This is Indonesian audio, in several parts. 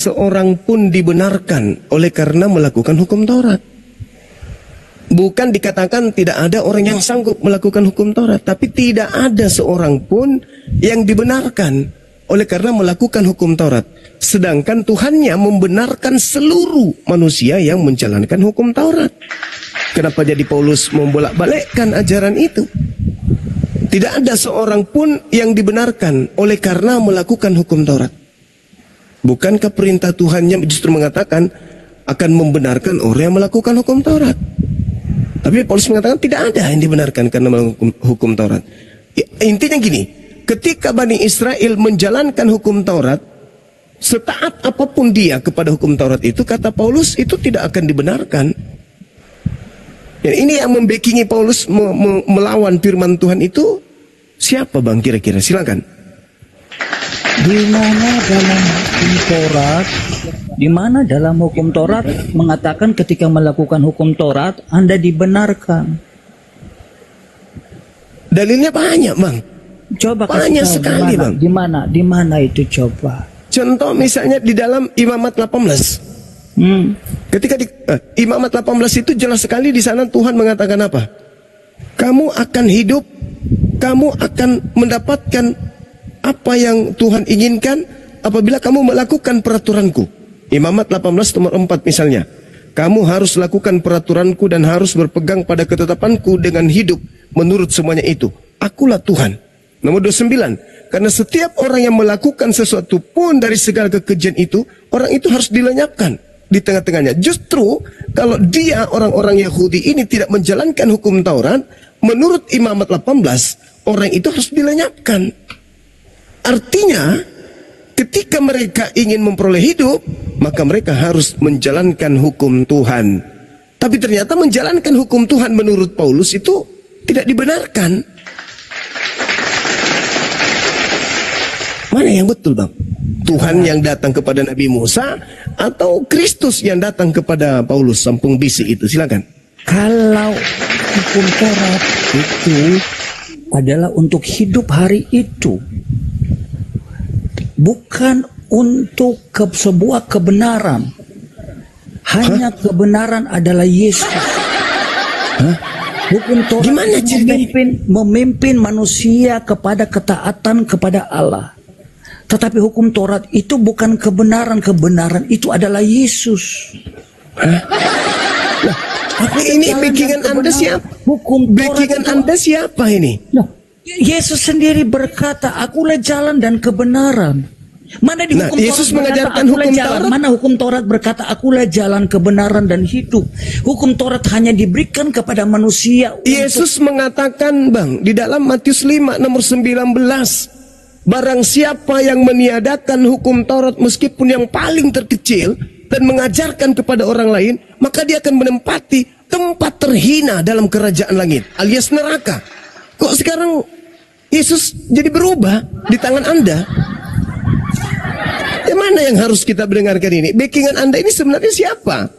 seorang pun dibenarkan oleh karena melakukan hukum Taurat. Bukan dikatakan tidak ada orang yang sanggup melakukan hukum Taurat, tapi tidak ada seorang pun yang dibenarkan oleh karena melakukan hukum Taurat. Sedangkan Tuhannya membenarkan seluruh manusia yang menjalankan hukum Taurat. Kenapa jadi Paulus membolak-balikkan ajaran itu? Tidak ada seorang pun yang dibenarkan oleh karena melakukan hukum Taurat. Bukankah perintah Tuhannya justru mengatakan akan membenarkan orang yang melakukan hukum Taurat? Tapi Paulus mengatakan tidak ada yang dibenarkan karena melakukan hukum Taurat. Intinya gini, ketika Bani Israel menjalankan hukum Taurat, setaat apapun dia kepada hukum Taurat itu, kata Paulus, itu tidak akan dibenarkan. Ya, ini yang membackingi Paulus melawan firman Tuhan itu siapa bang kira-kira? Silakan. Di mana dalam hukum Taurat mengatakan ketika melakukan hukum Taurat Anda dibenarkan? Dalilnya banyak bang. Coba banyak sekali dimana, bang. Di mana itu coba? Contoh misalnya di dalam Imamat 18. Ketika di Imamat 18 itu jelas sekali di sana Tuhan mengatakan apa? Kamu akan hidup, kamu akan mendapatkan apa yang Tuhan inginkan apabila kamu melakukan peraturanku. Imamat 18 nomor 4 misalnya. Kamu harus lakukan peraturanku dan harus berpegang pada ketetapanku dengan hidup menurut semuanya itu. Akulah Tuhan. Nomor 29. Karena setiap orang yang melakukan sesuatu pun dari segala kekejian itu, orang itu harus dilenyapkan di tengah-tengahnya. Justru kalau dia orang-orang Yahudi ini tidak menjalankan hukum Taurat, menurut Imamat 18, orang itu harus dilenyapkan. Artinya, ketika mereka ingin memperoleh hidup, maka mereka harus menjalankan hukum Tuhan. Tapi ternyata menjalankan hukum Tuhan menurut Paulus itu tidak dibenarkan. Mana yang betul bang? Tuhan yang datang kepada Nabi Musa atau Kristus yang datang kepada Paulus sampung bisi itu? Silakan. Kalau hukum Taurat itu adalah untuk hidup hari itu, bukan untuk sebuah kebenaran. Hanya kebenaran adalah Yesus. Hukum Taurat memimpin manusia kepada ketaatan kepada Allah. Tetapi hukum Taurat itu bukan kebenaran. Kebenaran itu adalah Yesus. Ini backingan Anda siapa? Hukum backingan Anda siapa ini? Yesus sendiri berkata, akulah jalan dan kebenaran. Mana di hukum Yesus Taurat mengajarkan berkata, hukum jalan. Taurat? Mana hukum Taurat berkata, akulah jalan, kebenaran dan hidup. Hukum Taurat hanya diberikan kepada manusia. Yesus mengatakan bang, di dalam Matius 5 nomor 19, barang siapa yang meniadakan hukum Taurat meskipun yang paling terkecil dan mengajarkan kepada orang lain, maka dia akan menempati tempat terhina dalam kerajaan langit, alias neraka. Kok sekarang Yesus jadi berubah di tangan Anda? Mana yang harus kita mendengarkan ini? Backingan Anda ini sebenarnya siapa?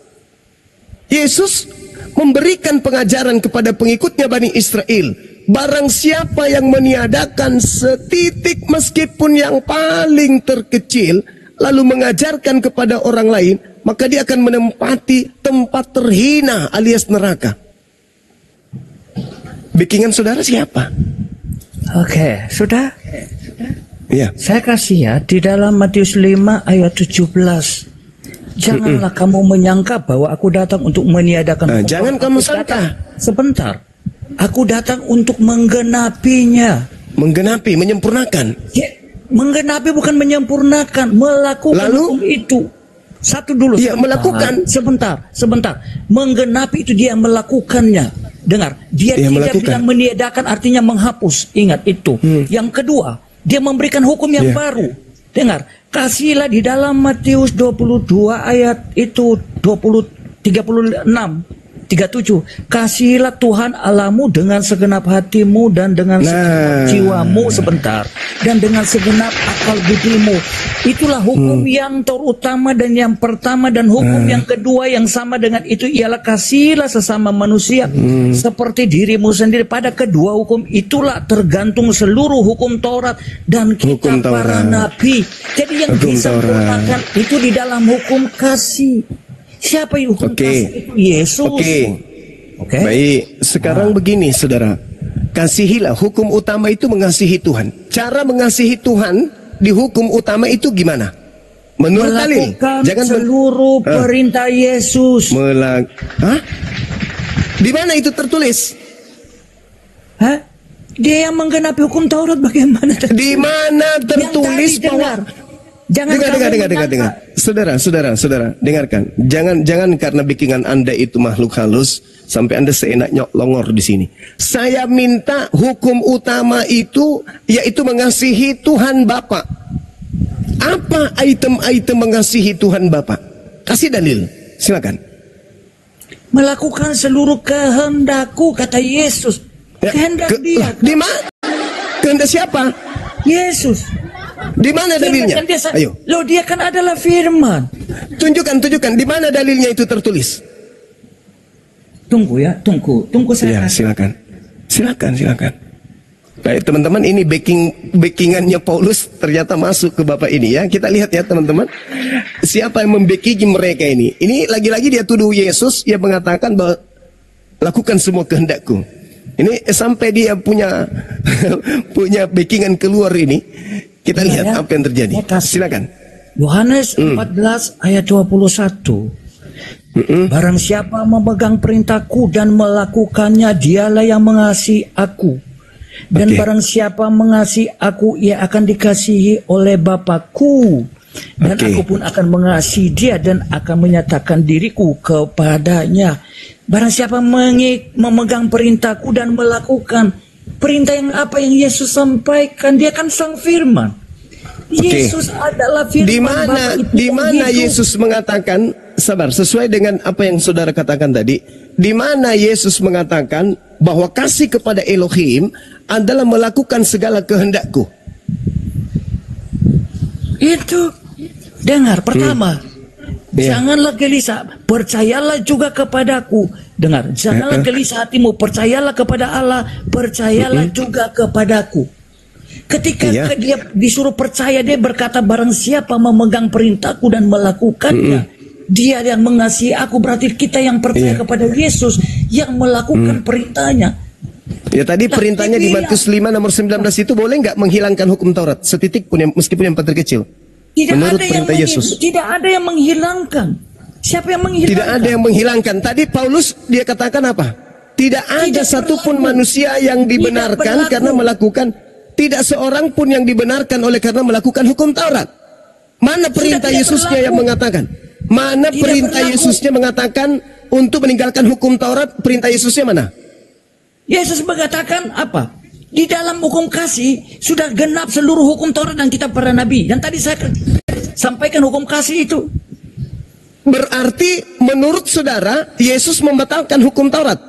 Yesus memberikan pengajaran kepada pengikutnya Bani Israel. Barang siapa yang meniadakan setitik meskipun yang paling terkecil, lalu mengajarkan kepada orang lain, maka dia akan menempati tempat terhina alias neraka. Backingan saudara siapa? Oke, sudah? Ya. Saya kasih ya, di dalam Matius 5 ayat 17. Janganlah kamu menyangka bahwa aku datang untuk meniadakan. Jangan kamu sangka. Sebentar. Aku datang untuk menggenapinya. Menggenapi, menyempurnakan. Ya, menggenapi bukan menyempurnakan, melakukan hukum itu. Satu dulu. Iya, melakukan. Sebentar. Menggenapi itu dia melakukannya. Dengar, dia tidak melakukan. bilang meniadakan artinya menghapus. Ingat itu. Yang kedua, dia memberikan hukum yang baru. Dengar, kasihlah di dalam Matius 22 ayat itu 36. 37. Kasihilah Tuhan Allahmu dengan segenap hatimu dan dengan segenap jiwamu sebentar. Dan dengan segenap akal budimu. Itulah hukum yang terutama dan yang pertama. Dan hukum yang kedua yang sama dengan itu ialah kasihilah sesama manusia seperti dirimu sendiri. Pada kedua hukum itulah tergantung seluruh hukum Taurat dan kitab para nabi. Jadi yang disempurnakan itu di dalam hukum kasih. Siapa yang hukum kasih itu? Yesus. Oke. Baik, sekarang begini saudara. Kasihilah, hukum utama itu mengasihi Tuhan. Cara mengasihi Tuhan di hukum utama itu gimana? Menurut kalian? Jangan seluruh perintah Yesus. Di mana itu tertulis? Dia yang menggenapi hukum Taurat bagaimana? Di mana tertulis bahwa dengar. Saudara, dengarkan. Jangan karena bikinan Anda itu makhluk halus sampai Anda seenaknya longor di sini. Saya minta hukum utama itu yaitu mengasihi Tuhan Bapa. Apa item-item mengasihi Tuhan Bapa? Kasih dalil. Silakan. Melakukan seluruh kehendakku, kata Yesus. Kehendak dia. Di mana? Kehendak siapa? Yesus. Di mana dalilnya? Ayo. Loh, dia kan adalah firman. Tunjukkan. Di mana dalilnya itu tertulis? Tunggu saya. Silakan. Baik teman-teman, ini backingannya Paulus ternyata masuk ke Bapak ini ya. Kita lihat ya teman-teman. Siapa yang membackingi mereka ini? Ini lagi-lagi dia tuduh Yesus, dia mengatakan bahwa lakukan semua kehendakku. Ini sampai dia punya backingan keluar ini. Kita lihat apa yang terjadi. Silakan. Yohanes 14 ayat 21. Barang siapa memegang perintahku dan melakukannya, dialah yang mengasihi aku. Dan barang siapa mengasihi aku, ia akan dikasihi oleh Bapakku. Dan aku pun akan mengasihi dia dan akan menyatakan diriku kepadanya. Barang siapa memegang perintahku dan melakukan perintah yang apa yang Yesus sampaikan, dia kan sang firman. Yesus adalah firman. Di mana Yesus mengatakan, sabar, sesuai dengan apa yang saudara katakan tadi, di mana Yesus mengatakan bahwa kasih kepada Elohim adalah melakukan segala kehendakku? Itu dengar pertama. Janganlah gelisah, percayalah juga kepadaku. Dengar, janganlah gelisah hatimu, percayalah kepada Allah, percayalah juga kepadaku. Ketika dia disuruh percaya, dia berkata barang siapa memegang perintahku dan melakukannya, dia yang mengasihi aku. Berarti kita yang percaya kepada Yesus yang melakukan perintahnya. Ya tadi perintahnya di Matius 5 nomor 19 itu boleh nggak menghilangkan hukum Taurat setitik pun meskipun yang paling terkecil? Menurut perintah Yesus. Tidak ada yang menghilangkan. Siapa yang menghilangkan? Tidak ada yang menghilangkan. Tadi Paulus dia katakan apa? Tidak ada satupun manusia yang dibenarkan karena melakukan. Tidak seorang pun yang dibenarkan oleh karena melakukan hukum Taurat. Mana perintah Yesusnya yang mengatakan? Mana perintah Yesusnya mengatakan untuk meninggalkan hukum Taurat? Perintah Yesusnya mana? Yesus mengatakan apa? Di dalam hukum kasih sudah genap seluruh hukum Taurat dan kitab para nabi. Dan tadi saya sampaikan hukum kasih itu. Berarti menurut saudara Yesus membatalkan hukum Taurat.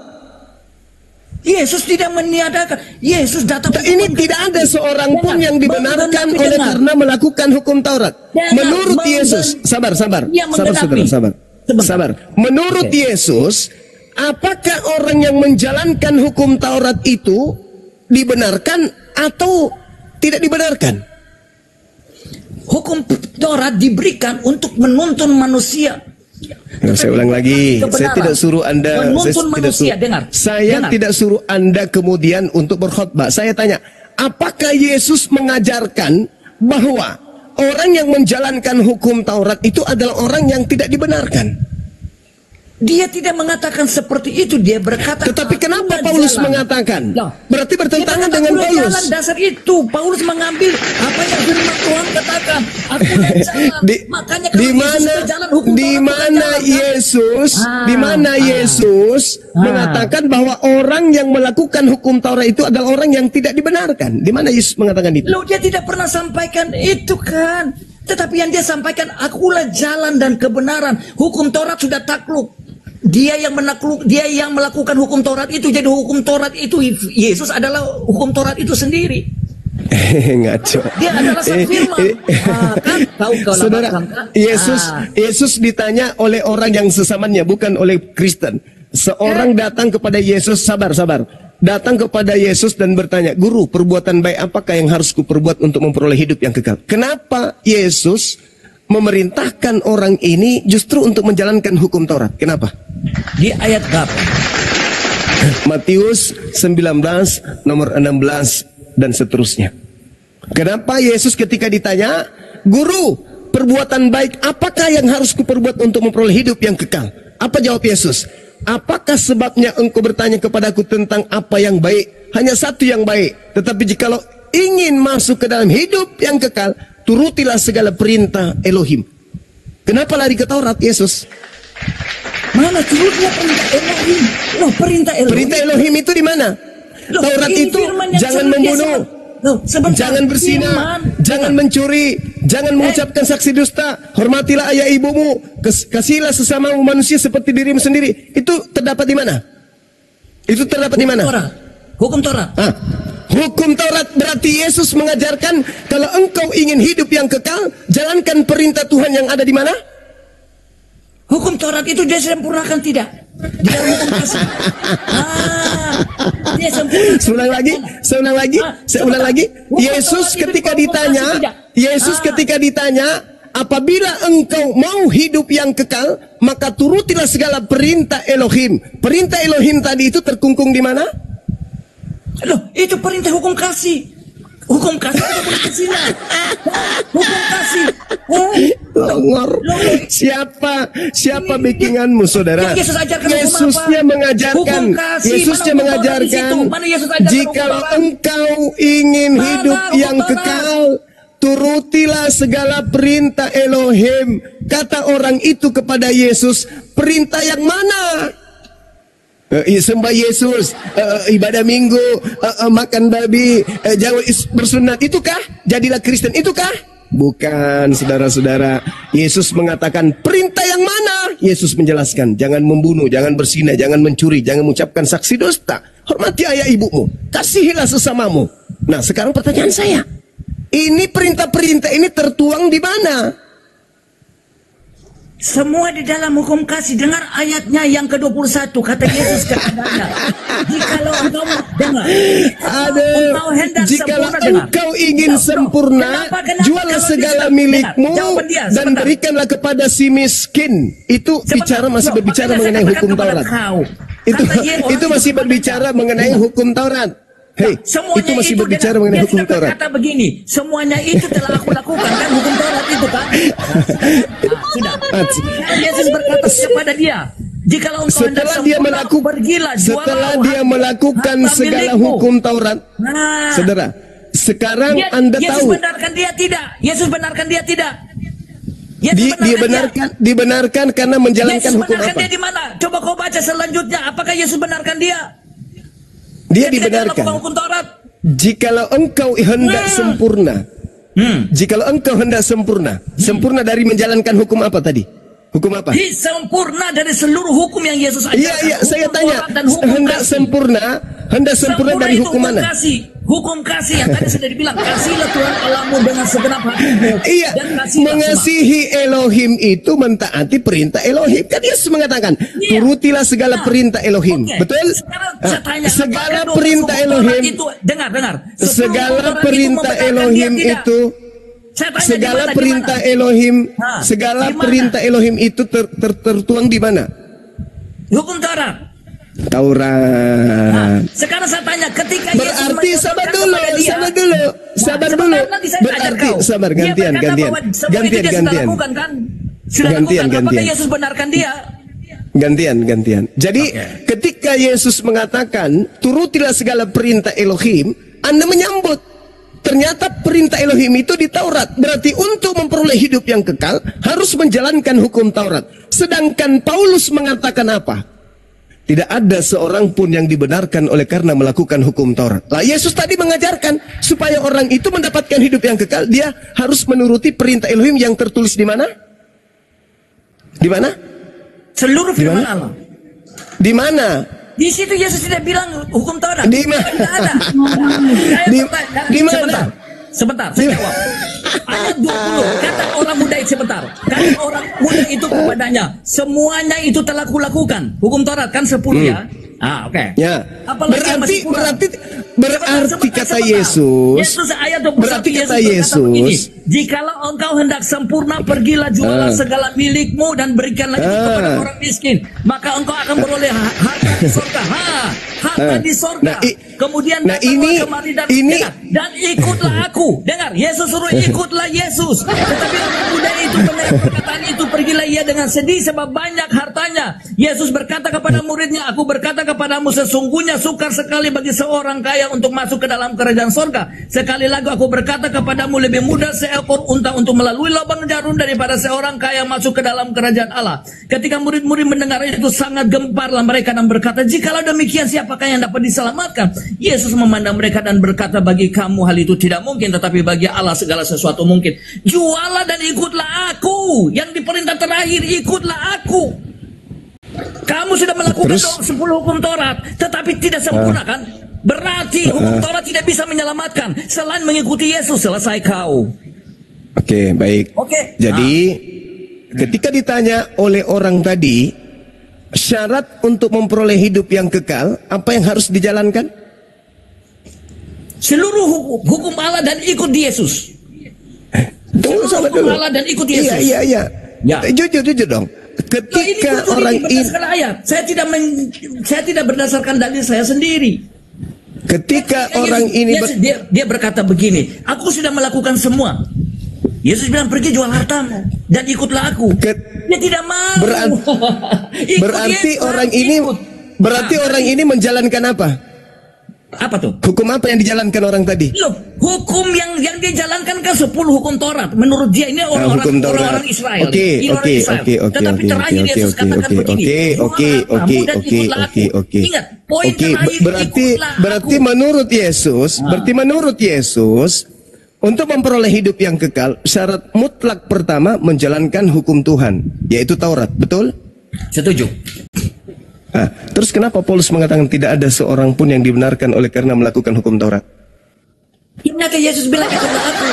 Yesus tidak meniadakan. Yesus datang. Ini tidak ada seorang pun yang dibenarkan oleh karena melakukan hukum Taurat. Menurut Yesus, sabar. Menurut Yesus, apakah orang yang menjalankan hukum Taurat itu dibenarkan atau tidak dibenarkan? Hukum Taurat diberikan untuk menuntun manusia. Saya ulang lagi, saya tidak suruh Anda, tidak suruh Anda kemudian untuk berkhotbah. Saya tanya, apakah Yesus mengajarkan bahwa orang yang menjalankan hukum Taurat itu adalah orang yang tidak dibenarkan? Dia tidak mengatakan seperti itu. Dia berkata. Tetapi kenapa Paulus mengatakan? Berarti bertentangan dengan Paulus. Jalan dasar itu Paulus mengambil apa yang firman Tuhan katakan. Akulah jalan. Makanya di mana Yesus mengatakan bahwa orang yang melakukan hukum Taurat itu adalah orang yang tidak dibenarkan. Di mana Yesus mengatakan itu? Loh, dia tidak pernah sampaikan itu kan. Tetapi yang dia sampaikan, akulah jalan dan kebenaran. Hukum Taurat sudah takluk. Dia yang melakukan hukum Taurat itu. Jadi hukum Taurat itu, Yesus adalah hukum Taurat itu sendiri. Ngaco. Dia adalah sang firman. Kan tahu kau Saudara, Yesus ditanya oleh orang yang sesamanya, bukan oleh Kristen. Seorang datang kepada Yesus, sabar. Datang kepada Yesus dan bertanya, "Guru, perbuatan baik apakah yang harus kuperbuat untuk memperoleh hidup yang kekal?" Kenapa Yesus memerintahkan orang ini justru untuk menjalankan hukum Taurat? Kenapa? Di ayat berapa? Matius 19 nomor 16 dan seterusnya. Kenapa Yesus ketika ditanya, "Guru, perbuatan baik apakah yang harus kuperbuat untuk memperoleh hidup yang kekal?" Apa jawab Yesus? "Apakah sebabnya engkau bertanya kepadaku tentang apa yang baik? Hanya satu yang baik. Tetapi jikalau ingin masuk ke dalam hidup yang kekal, turutilah segala perintah Elohim." Kenapa lari ke Taurat Yesus? Mana turutnya perintah Elohim? Loh, perintah Elohim. Perintah Elohim itu di mana? Loh, Taurat itu jangan membunuh, jangan berzina, jangan mencuri, jangan mengucapkan saksi dusta, hormatilah ayah ibumu, kasihilah sesamamu manusia seperti dirimu sendiri. Itu terdapat di mana? Itu terdapat di mana? Hukum Taurat. Hukum Taurat berarti Yesus mengajarkan kalau engkau ingin hidup yang kekal, jalankan perintah Tuhan yang ada di mana? Hukum Taurat itu dia sempurnakan tidak? Di dalam hukum kasih. Dia sempurnakan. Saya ulang lagi. Yesus ketika ditanya, apabila engkau mau hidup yang kekal, maka turutilah segala perintah Elohim. Perintah Elohim tadi itu terkungkung di mana? Loh, itu perintah hukum kasih. Hukum kasih itu bukan zina. Hukum kasih. Longor. Siapa backinganmu, saudara? Yesusnya mengajarkan. Jikalau engkau ingin hidup yang kekal, turutilah segala perintah Elohim. Kata orang itu kepada Yesus, perintah yang mana? Sembah Yesus, ibadah minggu, makan babi, jangan bersunat, itukah? Jadilah Kristen, itukah? Bukan, saudara-saudara. Yesus mengatakan perintah yang mana? Yesus menjelaskan, jangan membunuh, jangan berzina, jangan mencuri, jangan mengucapkan saksi dusta, hormati ayah ibumu, kasihilah sesamamu. Nah, sekarang pertanyaan saya, ini perintah-perintah ini tertuang di mana? Semua di dalam hukum kasih. Dengar ayatnya yang ke-21, kata Yesus kepadanya, jikalau engkau dengar, jikalau engkau ingin sempurna, jualah segala milikmu dan berikanlah kepada si miskin. Itu masih berbicara mengenai hukum Taurat. Itu masih berbicara mengenai hukum Taurat. Itu masih berbicara mengenai hukum Taurat. Kata begini, semuanya itu telah aku lakukan, kan hukum Taurat itu kan. Sudah. Yesus berkata kepada dia, jikalau engkau hendak sempurna, pergilah, setelah dia melakukan segala hukum Taurat. Saudara, sekarang Anda tahu. Yesus benarkan dia tidak. Yesus benarkan dia tidak. Dibenarkan karena menjalankan hukum apa? Yesus benarkan dia di mana? Coba kau baca selanjutnya. Apakah Yesus benarkan dia? Dia dibenarkan. Jikalau engkau hendak sempurna. Jikalau engkau hendak sempurna dari menjalankan hukum apa tadi? Hukum apa? Sempurna dari seluruh hukum yang Yesus ajarkan. Iya, saya tanya, hendak sempurna dari hukum mana? Hukum kasih yang tadi sudah dibilang, kasihlah Tuhan Allahmu dengan segenap hatimu. Iya, mengasihi Elohim itu mentaati perintah Elohim. Kan Yesus mengatakan, turutilah segala perintah Elohim. Betul? Sekarang saya tanya, segala perintah Elohim itu, dengar. Segala perintah Elohim itu, segala perintah Elohim itu tertuang di mana? Hukum Taurat. Sekarang saya tanya, ketika berarti sabar dulu. Berarti sabar, gantian. Apakah Yesus benarkan dia? Gantian. Jadi ketika Yesus mengatakan turutilah segala perintah Elohim, Anda menyambut. Ternyata perintah Elohim itu di Taurat. Berarti untuk memperoleh hidup yang kekal harus menjalankan hukum Taurat. Sedangkan Paulus mengatakan apa? Tidak ada seorang pun yang dibenarkan oleh karena melakukan hukum Taurat. Lah Yesus tadi mengajarkan supaya orang itu mendapatkan hidup yang kekal, dia harus menuruti perintah Elohim yang tertulis di mana? Di mana? Seluruh firman Allah. Di mana? Di situ Yesus tidak bilang hukum Taurat. Di mana? Tidak ada. Di mana? Sebentar, saya jawab. Ayat 20, kata orang muda itu sebentar. Kata orang muda itu kepadanya, semuanya itu telah kulakukan. Hukum Taurat kan 10 ya. Oke. Ya. Apalagi yang masih kurang. Berarti kata Yesus. Yesus ayat 21 Berarti kata Yesus berkata begini, Yesus. jikalau engkau hendak sempurna, pergilah jualah segala milikmu dan berikanlah itu kepada orang miskin, maka engkau akan beroleh harta di surga. Harta di surga. Kemudian datanglah kemari dan ikutlah aku. Dengar, Yesus suruh ikutlah Yesus. Tetapi orang muda itu mendengar perkataan itu, pergilah ia dengan sedih sebab banyak hartanya. Yesus berkata kepada muridnya, aku berkata kepadamu, sesungguhnya sukar sekali bagi seorang kaya untuk masuk ke dalam kerajaan surga. Sekali lagi aku berkata kepadamu, lebih mudah seekor unta untuk melalui lubang jarum daripada seorang kaya masuk ke dalam kerajaan Allah. Ketika murid-murid mendengar itu, sangat gemparlah mereka dan berkata, jikalau demikian, siapakah yang dapat diselamatkan? Yesus memandang mereka dan berkata, bagi kamu hal itu tidak mungkin, tetapi bagi Allah segala sesuatu mungkin. Jualah dan ikutlah aku. Yang diperintah terakhir, ikutlah aku. Kamu sudah melakukan 10 hukum Taurat, tetapi tidak sempurna kan? Berarti hukum Taurat tidak bisa menyelamatkan. Selain mengikuti Yesus, selesai kau. Oke, baik. Jadi ketika ditanya oleh orang tadi, syarat untuk memperoleh hidup yang kekal, apa yang harus dijalankan? Seluruh hukum Allah dan ikut Yesus. Tunggu sahabat dulu. Allah dan ikut Yesus. Iya. Jujur dong. Ketika orang ini, saya tidak berdasarkan dalil saya sendiri. Ketika orang ini dia berkata begini, aku sudah melakukan semua. Yesus bilang, pergi jual hartamu dan ikutlah aku. Dia tidak mau. Berarti orang ini menjalankan apa? Apa tuh? Hukum apa yang dijalankan orang tadi? Loh, hukum yang dia jalankan kan 10 hukum Taurat. Menurut dia ini orang Israel. Oke. Tetapi terakhir Yesus katakan begini. Ingat, poin terakhir, berarti menurut Yesus, untuk memperoleh hidup yang kekal, syarat mutlak pertama menjalankan hukum Tuhan, yaitu Taurat, betul? Setuju. Terus kenapa Paulus mengatakan tidak ada seorang pun yang dibenarkan oleh karena melakukan hukum Taurat? Ingat Yesus bilang ikutlah aku.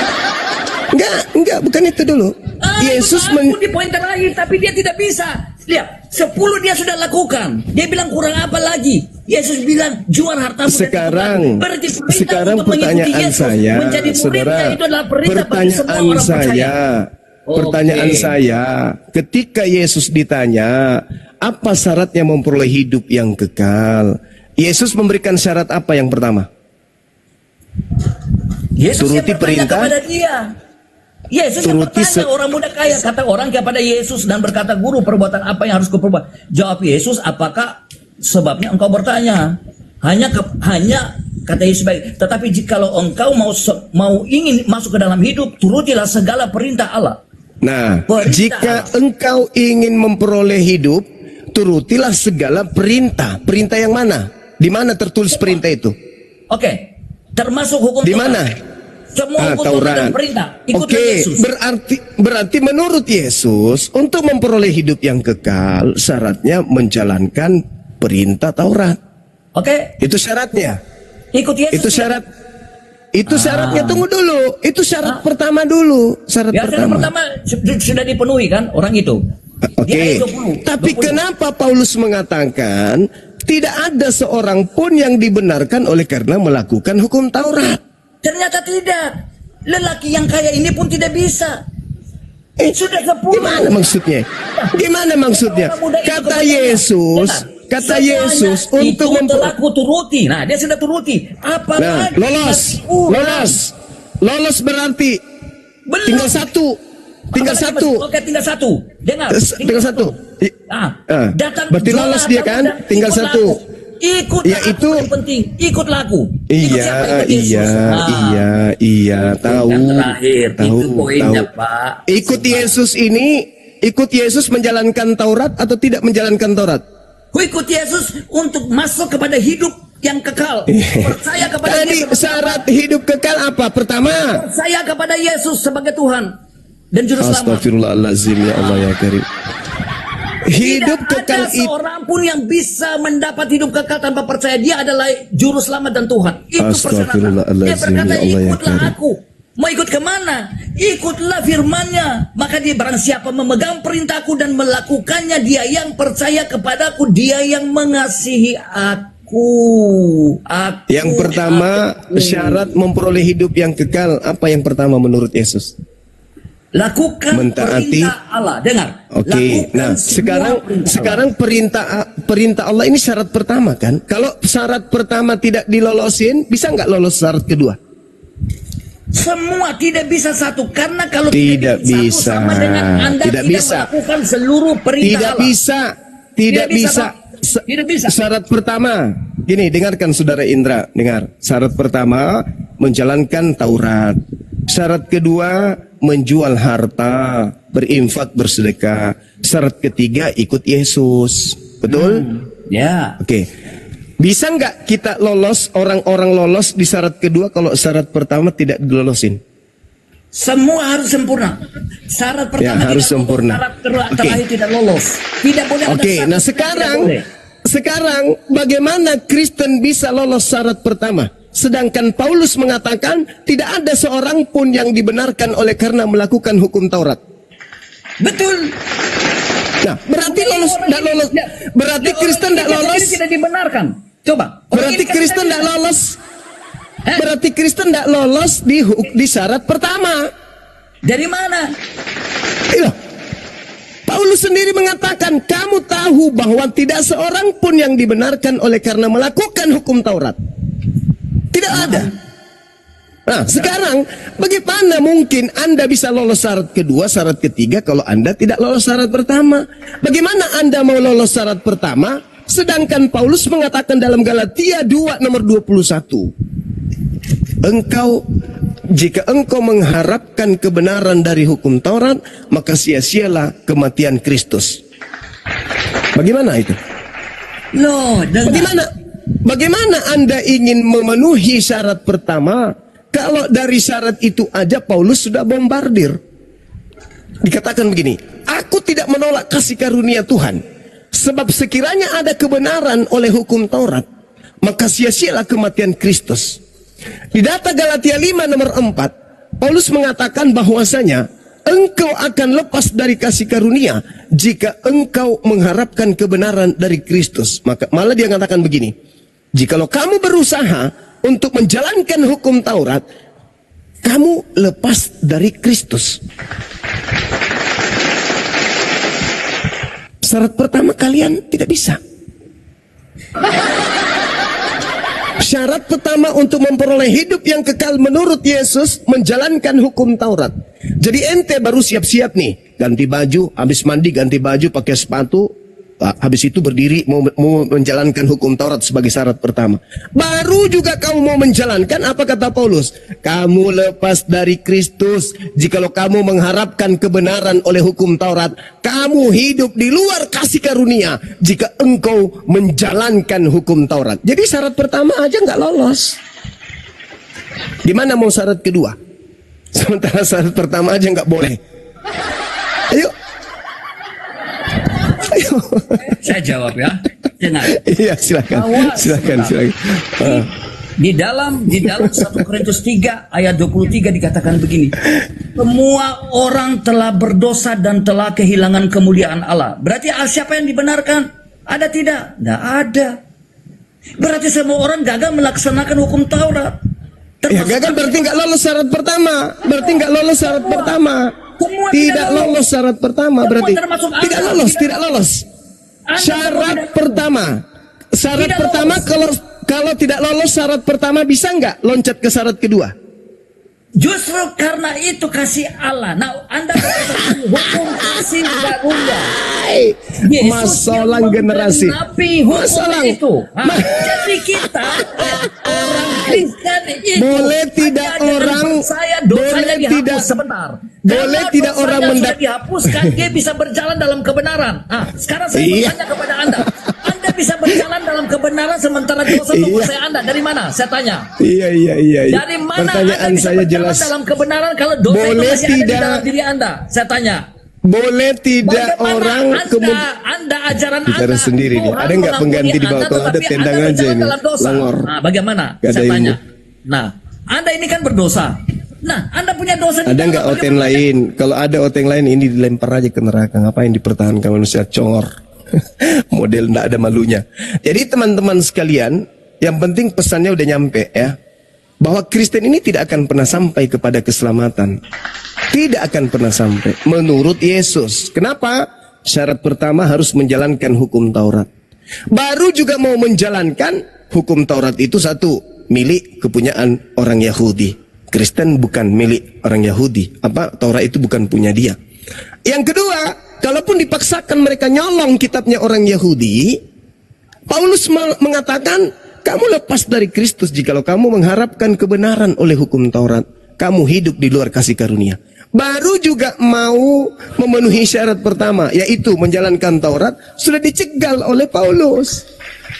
Enggak, bukan itu dulu. Yesus di poin terakhir, tapi dia tidak bisa. Lihat, 10 dia sudah lakukan. Dia bilang kurang apa lagi? Yesus bilang jual hartamu. Sekarang pertanyaan saya, saudara, pertanyaan saya, ketika Yesus ditanya, apa syaratnya memperoleh hidup yang kekal? Yesus memberikan syarat apa yang pertama? Yesus turuti perintah kepada dia. Yesus yang bertanya orang muda kaya, kata orang kepada Yesus dan berkata, guru, perbuatan apa yang harus kuperbuat? Jawab Yesus, apakah sebabnya engkau bertanya? Hanya kata Yesus baik, tetapi jikalau engkau mau ingin masuk ke dalam hidup, turutilah segala perintah Allah. Nah, jika engkau ingin memperoleh hidup, turutilah segala perintah. Perintah yang mana? Di mana tertulis perintah itu? Oke, termasuk hukum di mana? Semua hukum dan perintah. Ikutlah Yesus. Berarti menurut Yesus, untuk memperoleh hidup yang kekal, syaratnya menjalankan perintah Taurat. Oke. Itu syaratnya. Ikut Yesus. Itu syarat. Itu syaratnya, tunggu dulu. Itu syarat pertama dulu. Syarat pertama sudah dipenuhi kan orang itu. Oke. Tapi kenapa Paulus mengatakan tidak ada seorang pun yang dibenarkan oleh karena melakukan hukum Taurat? Ternyata tidak. Lelaki yang kaya ini pun tidak bisa. Sudah 10. Gimana maksudnya? Gimana maksudnya? Kata Yesus untuk aku turuti. Nah, dia sudah turuti. Apalagi lolos berarti tinggal satu. Oke, tinggal satu. Dengar. Tinggal satu. Datang. Berarti lolos dia kan? Tinggal satu. Ikut ya itu penting. Ikut laku. Iya, tahu. Itu poinnya, Pak. Ikut Yesus menjalankan Taurat atau tidak menjalankan Taurat? Ikut Yesus untuk masuk kepada hidup yang kekal. Percaya kepada Yesus. Syarat hidup kekal apa? Pertama, percaya kepada Yesus sebagai Tuhan dan juru selamat. Astagfirullahaladzim, ya Allah ya Karim. Hidup Tidak kekal ada seorang pun yang bisa mendapat hidup kekal tanpa percaya dia adalah juru selamat dan Tuhan. Itu persyaratan. Astagfirullahaladzim, Dia berkata, ya Allah, ya ikutlah Karim. aku. Mau ikut kemana? Ikutlah firman-Nya. Maka dia barang siapa memegang perintahku dan melakukannya, dia yang percaya kepadaku, dia yang mengasihi aku. Yang pertama, syarat memperoleh hidup yang kekal. Apa yang pertama menurut Yesus? Lakukan Mentaati. perintah Allah. Dengar. Oke, Lakukan nah semua sekarang perintah Allah ini syarat pertama kan? Kalau syarat pertama tidak dilolosin, bisa nggak lolos syarat kedua? Semua tidak bisa satu, karena kalau Tidak satu bisa. sama dengan Anda Tidak bisa. melakukan seluruh perintah Tidak Allah. bisa, tidak bisa. Pak. Tidak bisa. Syarat pertama, gini, dengarkan saudara Indra, dengar. Syarat pertama menjalankan Taurat. Syarat kedua menjual harta, berinfak, bersedekah. Syarat ketiga ikut Yesus. Betul? Ya. Oke. Bisa nggak kita lolos, orang-orang lolos di syarat kedua kalau syarat pertama tidak dilolosin? Semua harus sempurna. Syarat pertama Ya, harus tidak sempurna. Lolos, syarat terakhir tidak lolos. Tidak boleh ada Oke, satu nah yang sekarang tidak boleh. sekarang bagaimana Kristen bisa lolos syarat pertama? Sedangkan Paulus mengatakan tidak ada seorang pun yang dibenarkan oleh karena melakukan hukum Taurat. Betul. Nah, berarti lolos tidak lolos. Berarti Kristen tidak lolos. Ini tidak dibenarkan. Coba. Berarti Kristen tidak lolos. Berarti Kristen tidak lolos di syarat pertama. Dari mana? Iya. Paulus sendiri mengatakan, kamu tahu bahwa tidak seorang pun yang dibenarkan oleh karena melakukan hukum Taurat. Tidak ada. Nah, sekarang bagaimana mungkin Anda bisa lolos syarat kedua, syarat ketiga kalau Anda tidak lolos syarat pertama? Bagaimana Anda mau lolos syarat pertama sedangkan Paulus mengatakan dalam Galatia 2 nomor 21, jika engkau mengharapkan kebenaran dari hukum Taurat, maka sia-sialah kematian Kristus. Bagaimana itu? Loh, Bagaimana Anda ingin memenuhi syarat pertama kalau dari syarat itu aja Paulus sudah bombardir? Dikatakan begini, aku tidak menolak kasih karunia Tuhan, sebab sekiranya ada kebenaran oleh hukum Taurat, maka sia-sialah kematian Kristus. Di data Galatia 5 nomor 4, Paulus mengatakan bahwasanya engkau akan lepas dari kasih karunia jika engkau mengharapkan kebenaran dari Kristus. Maka malah dia mengatakan begini, jikalau kamu berusaha untuk menjalankan hukum Taurat, kamu lepas dari Kristus. Syarat pertama kalian tidak bisa. Syarat pertama untuk memperoleh hidup yang kekal menurut Yesus, menjalankan hukum Taurat. Jadi ente baru siap-siap nih, ganti baju, habis mandi ganti baju, pakai sepatu, habis itu berdiri mau menjalankan hukum Taurat sebagai syarat pertama. Baru juga kamu mau menjalankan, apa kata Paulus? Kamu lepas dari Kristus. Jikalau kamu mengharapkan kebenaran oleh hukum Taurat, kamu hidup di luar kasih karunia jika engkau menjalankan hukum Taurat. Jadi syarat pertama aja nggak lolos, gimana mau syarat kedua? Sementara syarat pertama aja nggak boleh. Ayo. Saya jawab ya. Dengar. Iya, silakan. Silakan. Di dalam 1 Korintus 3 ayat 23 dikatakan begini. Semua orang telah berdosa dan telah kehilangan kemuliaan Allah. Berarti siapa yang dibenarkan? Ada tidak? Tidak ada. Berarti semua orang gagal melaksanakan hukum Taurat. Ya, gagal berarti nggak lolos syarat pertama. Berarti nggak lolos syarat pertama. Tidak lolos syarat pertama berarti. Tidak lolos. Syarat pertama. Syarat pertama kalau tidak lolos syarat pertama bisa nggak loncat ke syarat kedua? Justru karena itu kasih Allah. Nah, Anda berkata hukum kasih karunia. Masalah generasi. Masalah itu. Jadi kita orang Kristen itu boleh tidak orang dosanya dihapus sebentar. Boleh tidak orang dihapuskan, dia bisa berjalan dalam kebenaran. Sekarang saya bertanya kepada Anda. Anda bisa berjalan dalam kebenaran sementara dosa menguasai Anda. Dari mana? Saya tanya. Iya. Dari mana pertanyaan Anda bisa saya berjalan jelas dalam kebenaran kalau dosa itu masih ada di dalam diri Anda? Saya tanya. Boleh tidak Bagaimana orang Anda ajaran bicara Anda sendiri nih. Tuhan Ada nggak pengganti di bawah? Anda, Kalau ada tetapi tendang Anda aja berjalan ini. dalam dosa. Langor. Nah, bagaimana? Gak ada Saya tanya. ilmu. Nah, Anda ini kan berdosa. Nah, Anda punya dosa. Ada nggak oten lain? Kalau ada oteng lain ini dilempar aja ke neraka. Ngapain dipertahankan manusia congor? Model nggak ada malunya. Jadi teman-teman sekalian, yang penting pesannya udah nyampe ya. Bahwa Kristen ini tidak akan pernah sampai kepada keselamatan. Tidak akan pernah sampai menurut Yesus. Kenapa? Syarat pertama harus menjalankan hukum Taurat. Baru juga mau menjalankan hukum Taurat itu satu, milik kepunyaan orang Yahudi. Kristen bukan milik orang Yahudi. Taurat itu bukan punya dia. Yang kedua, kalaupun dipaksakan mereka nyolong kitabnya orang Yahudi, Paulus mengatakan, kamu lepas dari Kristus jikalau kamu mengharapkan kebenaran oleh hukum Taurat. Kamu hidup di luar kasih karunia. Baru juga mau memenuhi syarat pertama, yaitu menjalankan Taurat, sudah dicegal oleh Paulus.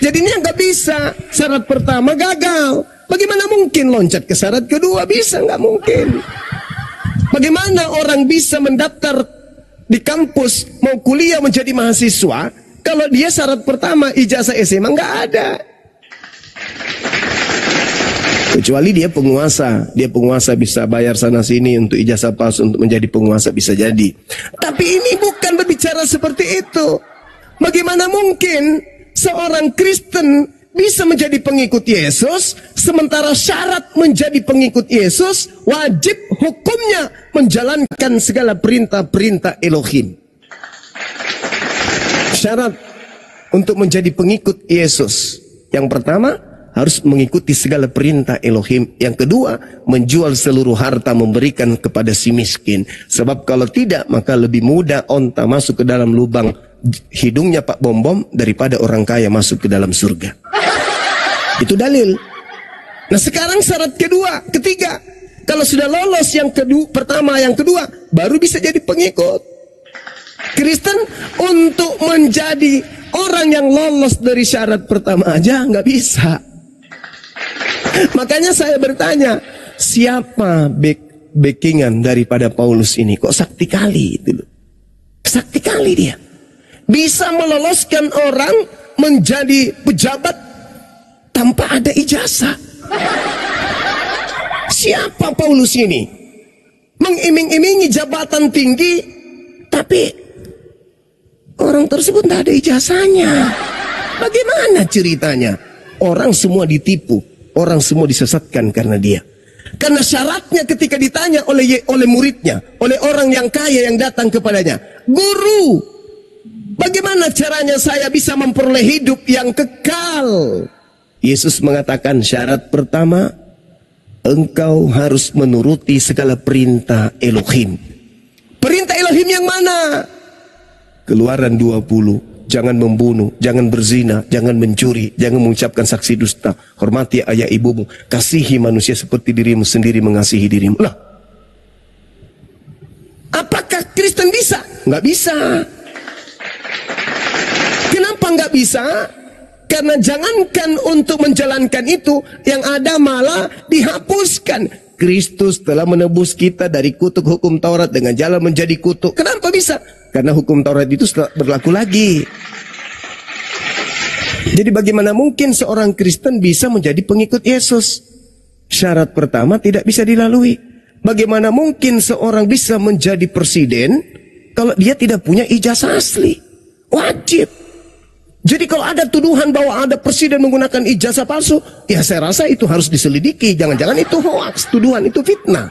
Jadinya nggak bisa. Syarat pertama gagal. Bagaimana mungkin loncat ke syarat kedua? Bisa, nggak mungkin. Bagaimana orang bisa mendaftar di kampus mau kuliah menjadi mahasiswa kalau dia syarat pertama ijazah SMA nggak ada? Kecuali dia penguasa bisa bayar sana sini untuk ijazah palsu untuk menjadi penguasa, bisa jadi. Tapi ini bukan berbicara seperti itu. Bagaimana mungkin seorang Kristen bisa menjadi pengikut Yesus, sementara syarat menjadi pengikut Yesus wajib hukumnya menjalankan segala perintah-perintah Elohim. Syarat untuk menjadi pengikut Yesus, yang pertama harus mengikuti segala perintah Elohim. Yang kedua, menjual seluruh harta memberikan kepada si miskin. Sebab kalau tidak, maka lebih mudah onta masuk ke dalam lubang hidungnya Pak Bom-Bom daripada orang kaya masuk ke dalam surga. Itu dalil. Nah sekarang syarat ketiga. Kalau sudah lolos yang pertama, yang kedua, baru bisa jadi pengikut. Kristen untuk menjadi orang yang lolos dari syarat pertama aja nggak bisa. Makanya saya bertanya, siapa backingan daripada Paulus ini? Kok sakti kali itu loh. Sakti kali dia. Bisa meloloskan orang menjadi pejabat tanpa ada ijazah. Siapa Paulus ini? Mengiming-imingi jabatan tinggi, tapi orang tersebut tidak ada ijazahnya. Bagaimana ceritanya? Orang semua ditipu. Orang semua disesatkan karena dia. Karena syaratnya ketika ditanya oleh muridnya, oleh orang yang kaya yang datang kepadanya, Guru, bagaimana caranya saya bisa memperoleh hidup yang kekal? Yesus mengatakan syarat pertama, engkau harus menuruti segala perintah Elohim. Perintah Elohim yang mana? Keluaran 20. Jangan membunuh, jangan berzina, jangan mencuri, jangan mengucapkan saksi dusta, hormati ayah ibumu, kasihi manusia seperti dirimu sendiri mengasihi dirimu. Lah, apakah Kristen bisa? Nggak bisa. Kenapa nggak bisa? Karena jangankan untuk menjalankan itu, yang ada malah dihapuskan. Kristus telah menebus kita dari kutuk hukum Taurat dengan jalan menjadi kutuk. Kenapa bisa? Karena hukum Taurat itu sudah berlaku lagi. Jadi bagaimana mungkin seorang Kristen bisa menjadi pengikut Yesus? Syarat pertama tidak bisa dilalui. Bagaimana mungkin seorang bisa menjadi presiden kalau dia tidak punya ijazah asli? Wajib. Jadi kalau ada tuduhan bahwa ada presiden menggunakan ijazah palsu, ya saya rasa itu harus diselidiki. Jangan-jangan itu hoax, tuduhan itu fitnah.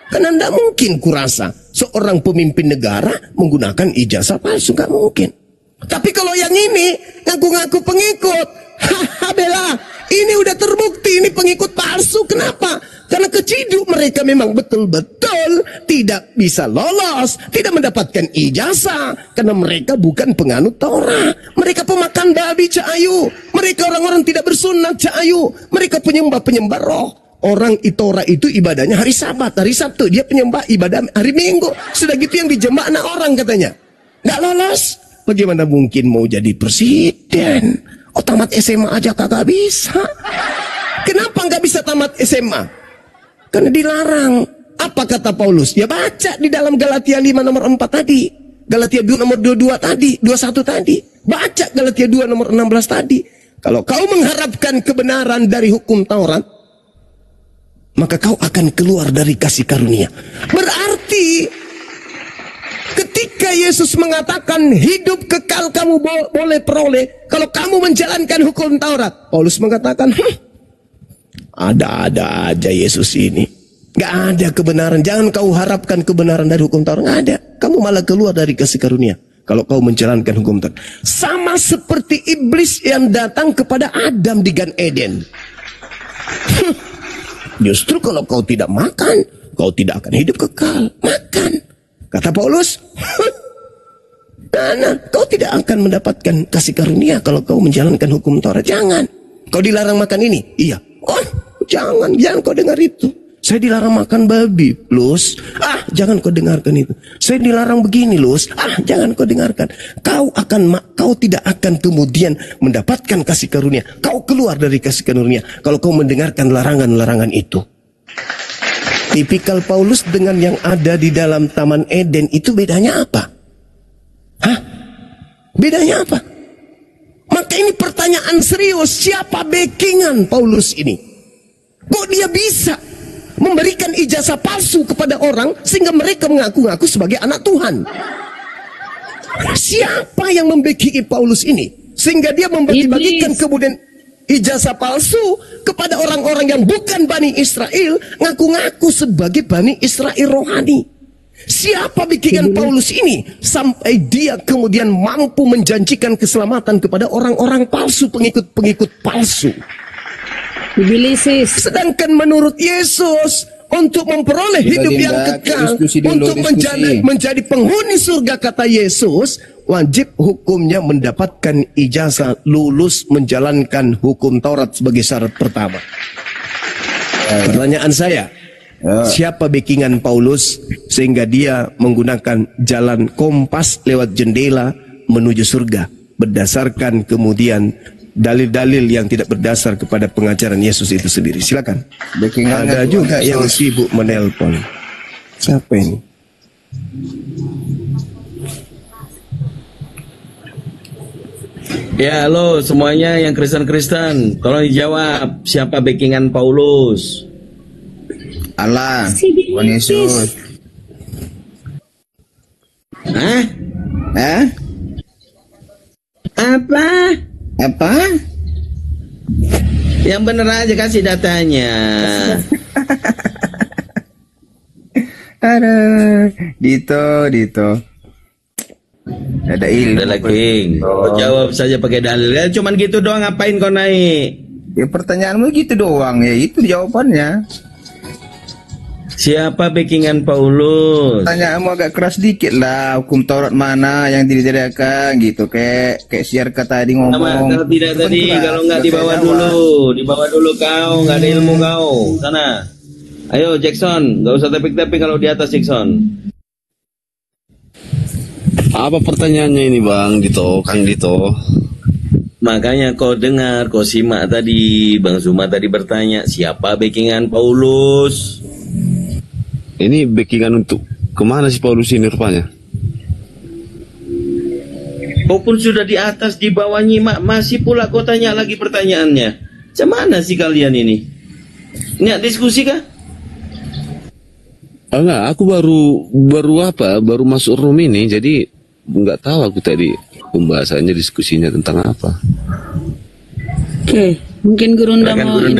Karena tidak mungkin kurasa seorang pemimpin negara menggunakan ijazah palsu, nggak mungkin. Tapi kalau yang ini ngaku-ngaku pengikut, haha bela, ini udah terbukti ini pengikut palsu. Kenapa? Karena keciduk mereka memang betul-betul tidak bisa lolos, tidak mendapatkan ijazah, karena mereka bukan penganut Taurat. Mereka pemakan babi cahayu, mereka orang-orang tidak bersunat cahayu, mereka penyembah-penyembah roh. Orang Torah itu ibadahnya hari Sabat, hari Sabtu, dia penyembah ibadah hari Minggu. Sudah gitu yang dijembah anak orang katanya. Nggak lolos, bagaimana mungkin mau jadi presiden? Oh tamat SMA aja kagak bisa. Kenapa nggak bisa tamat SMA? Karena dilarang. Apa kata Paulus? Ya baca di dalam Galatia 5 nomor 4 tadi. Galatia 2 nomor 22 tadi, 21 tadi. Baca Galatia 2 nomor 16 tadi. Kalau kau mengharapkan kebenaran dari hukum Taurat, maka kau akan keluar dari kasih karunia. Berarti ketika Yesus mengatakan hidup kekal kamu boleh peroleh kalau kamu menjalankan hukum Taurat, Paulus mengatakan, ada-ada aja Yesus ini. Gak ada kebenaran. Jangan kau harapkan kebenaran dari hukum Taurat. Gak ada. Kamu malah keluar dari kasih karunia kalau kau menjalankan hukum Taurat. Sama seperti iblis yang datang kepada Adam di Gan Eden. Justru kalau kau tidak makan, kau tidak akan hidup kekal. Makan. Kata Paulus, karena kau tidak akan mendapatkan kasih karunia kalau kau menjalankan hukum Taurat. Jangan. Kau dilarang makan ini? Iya. Oh, jangan kau dengar itu. Saya dilarang makan babi, Lus. Jangan kau dengarkan itu. Saya dilarang begini, Lus. Jangan kau dengarkan. Kau tidak akan kemudian mendapatkan kasih karunia. Kau keluar dari kasih karunia kalau kau mendengarkan larangan-larangan itu. Tipikal Paulus dengan yang ada di dalam Taman Eden itu bedanya apa? Bedanya apa? Maka ini pertanyaan serius. Siapa backingan Paulus ini? Kok dia bisa memberikan ijazah palsu kepada orang sehingga mereka mengaku-ngaku sebagai anak Tuhan? Siapa yang membackingi Paulus ini sehingga dia membagi-bagikan kemudian ijazah palsu kepada orang-orang yang bukan Bani Israel, ngaku-ngaku sebagai Bani Israel rohani? Siapa backingan Paulus ini sampai dia kemudian mampu menjanjikan keselamatan kepada orang-orang palsu, pengikut-pengikut palsu? Sedangkan menurut Yesus, untuk memperoleh hidup yang kekal, untuk menjadi penghuni surga, kata Yesus, wajib hukumnya mendapatkan ijazah lulus menjalankan hukum Taurat sebagai syarat pertama. Pertanyaan saya, siapa backingan Paulus sehingga dia menggunakan jalan kompas lewat jendela menuju surga berdasarkan kemudian dalil-dalil yang tidak berdasar kepada pengajaran Yesus itu sendiri? Silakan. Ada juga yang sibuk menelpon. Siapa ini? Ya, halo semuanya yang Kristen-Kristen, tolong dijawab, siapa backingan Paulus? Allah, Tuhan Yesus. Apa? Yang bener aja, kasih datanya. Aduh, Dito. Ada ilmu. Udah lagi, jawab saja pakai dalil. Ya, cuman gitu doang, ngapain kau naik? Ya pertanyaanmu gitu doang, ya itu jawabannya. Siapa backingan Paulus? Pertanyaanmu agak keras dikit lah. Hukum Taurat mana yang tidak gitu, kayak siarka tadi ngomong. Kalau tidak tadi, kalau nggak dibawa dulu kau, nggak ada ilmu kau. Sana, ayo Jackson, nggak usah tepik-tepik kalau di atas Jackson. Apa pertanyaannya ini Bang Dito, Kang Dito? Makanya kau dengar, kau simak tadi, Bang Zuma tadi bertanya, siapa backingan Paulus? Ini backingan untuk kemana sih Paulus ini rupanya? Walaupun sudah di atas, di bawah nyimak, masih pula kau tanya lagi pertanyaannya. Macam mana sih kalian ini? Ini diskusi kah? Enggak, aku baru masuk room ini, jadi nggak tahu aku tadi pembahasannya, diskusinya tentang apa. Oke, mungkin Gurunda mau ini.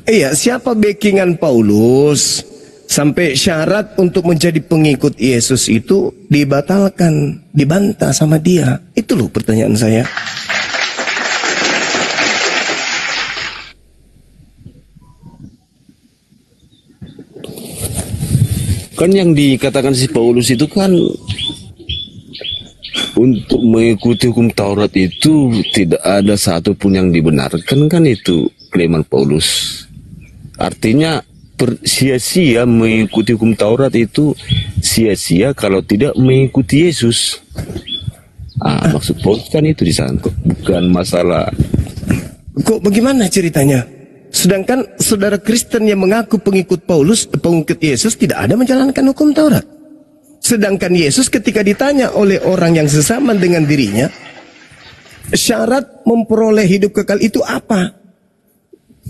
Iya, siapa backingan Paulus sampai syarat untuk menjadi pengikut Yesus itu dibatalkan, dibantah sama dia? Itu loh pertanyaan saya. Kan yang dikatakan si Paulus itu kan untuk mengikuti hukum Taurat itu tidak ada satupun yang dibenarkan, kan itu klaiman Paulus. Artinya sia-sia mengikuti hukum Taurat itu sia-sia kalau tidak mengikuti Yesus. Maksud Paulus kan itu di sana, bukan masalah. Kok bagaimana ceritanya? Sedangkan saudara Kristen yang mengaku pengikut Paulus, pengikut Yesus tidak ada menjalankan hukum Taurat. Sedangkan Yesus ketika ditanya oleh orang yang sesama dengan dirinya, syarat memperoleh hidup kekal itu apa?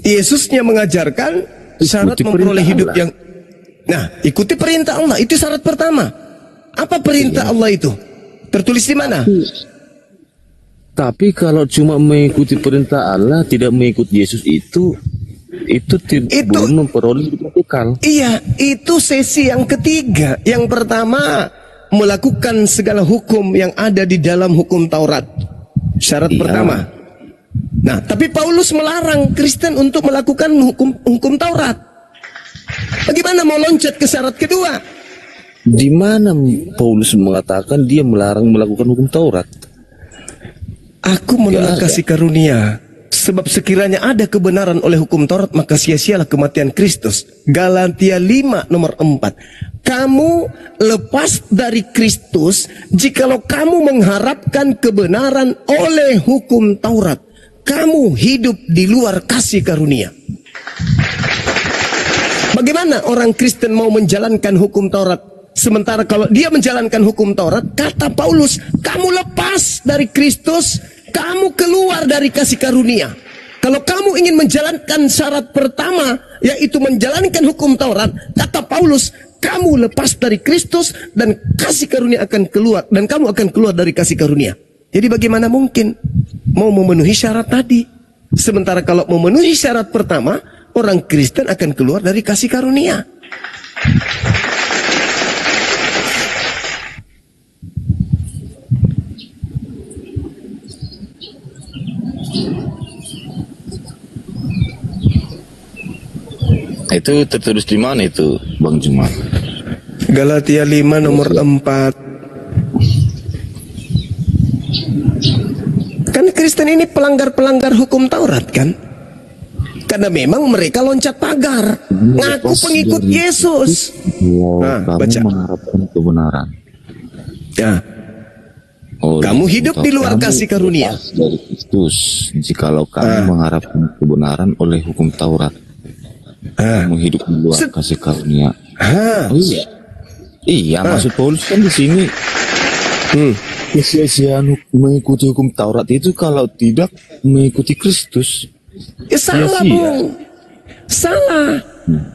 Yesusnya mengajarkan syarat memperoleh hidup yang... Nah, ikuti perintah Allah, itu syarat pertama. Apa perintah Allah itu? Tertulis di mana? Tapi kalau cuma mengikuti perintah Allah, tidak mengikuti Yesus itu belum memperoleh hidup kekal. Iya, itu sesi yang ketiga. Yang pertama, melakukan segala hukum yang ada di dalam hukum Taurat. Syarat pertama. Nah, tapi Paulus melarang Kristen untuk melakukan hukum Taurat. Bagaimana mau loncat ke syarat kedua? Di mana Paulus mengatakan dia melarang melakukan hukum Taurat? Aku menolak kasih karunia. Sebab sekiranya ada kebenaran oleh hukum Taurat, maka sia-sialah kematian Kristus. Galatia 5 nomor 4. Kamu lepas dari Kristus jikalau kamu mengharapkan kebenaran oleh hukum Taurat. Kamu hidup di luar kasih karunia. Bagaimana orang Kristen mau menjalankan hukum Taurat? Sementara kalau dia menjalankan hukum Taurat, kata Paulus, kamu lepas dari Kristus, kamu keluar dari kasih karunia. Kalau kamu ingin menjalankan syarat pertama, yaitu menjalankan hukum Taurat, kata Paulus, kamu lepas dari Kristus dan kasih karunia akan keluar, dan kamu akan keluar dari kasih karunia. Jadi bagaimana mungkin mau memenuhi syarat tadi? Sementara kalau memenuhi syarat pertama, orang Kristen akan keluar dari kasih karunia. Itu tertulis di mana itu, Bang Jumat? Galatia 5 nomor 4. Kan Kristen ini pelanggar-pelanggar hukum Taurat kan? Karena memang mereka loncat pagar, ngaku pengikut Yesus. Nah, baca. Mengharapkan kebenaran. Ya. Kamu hidup di luar kasih karunia. Dari Kristus, jikalau kamu mengharapkan kebenaran oleh hukum Taurat. Kamu hidup di luar kasih karunia. Oh iya. Iya, maksud Paulus kan di sini. Kesia-siaan mengikuti hukum Taurat itu kalau tidak mengikuti Kristus. Ya salah, Bung. Salah.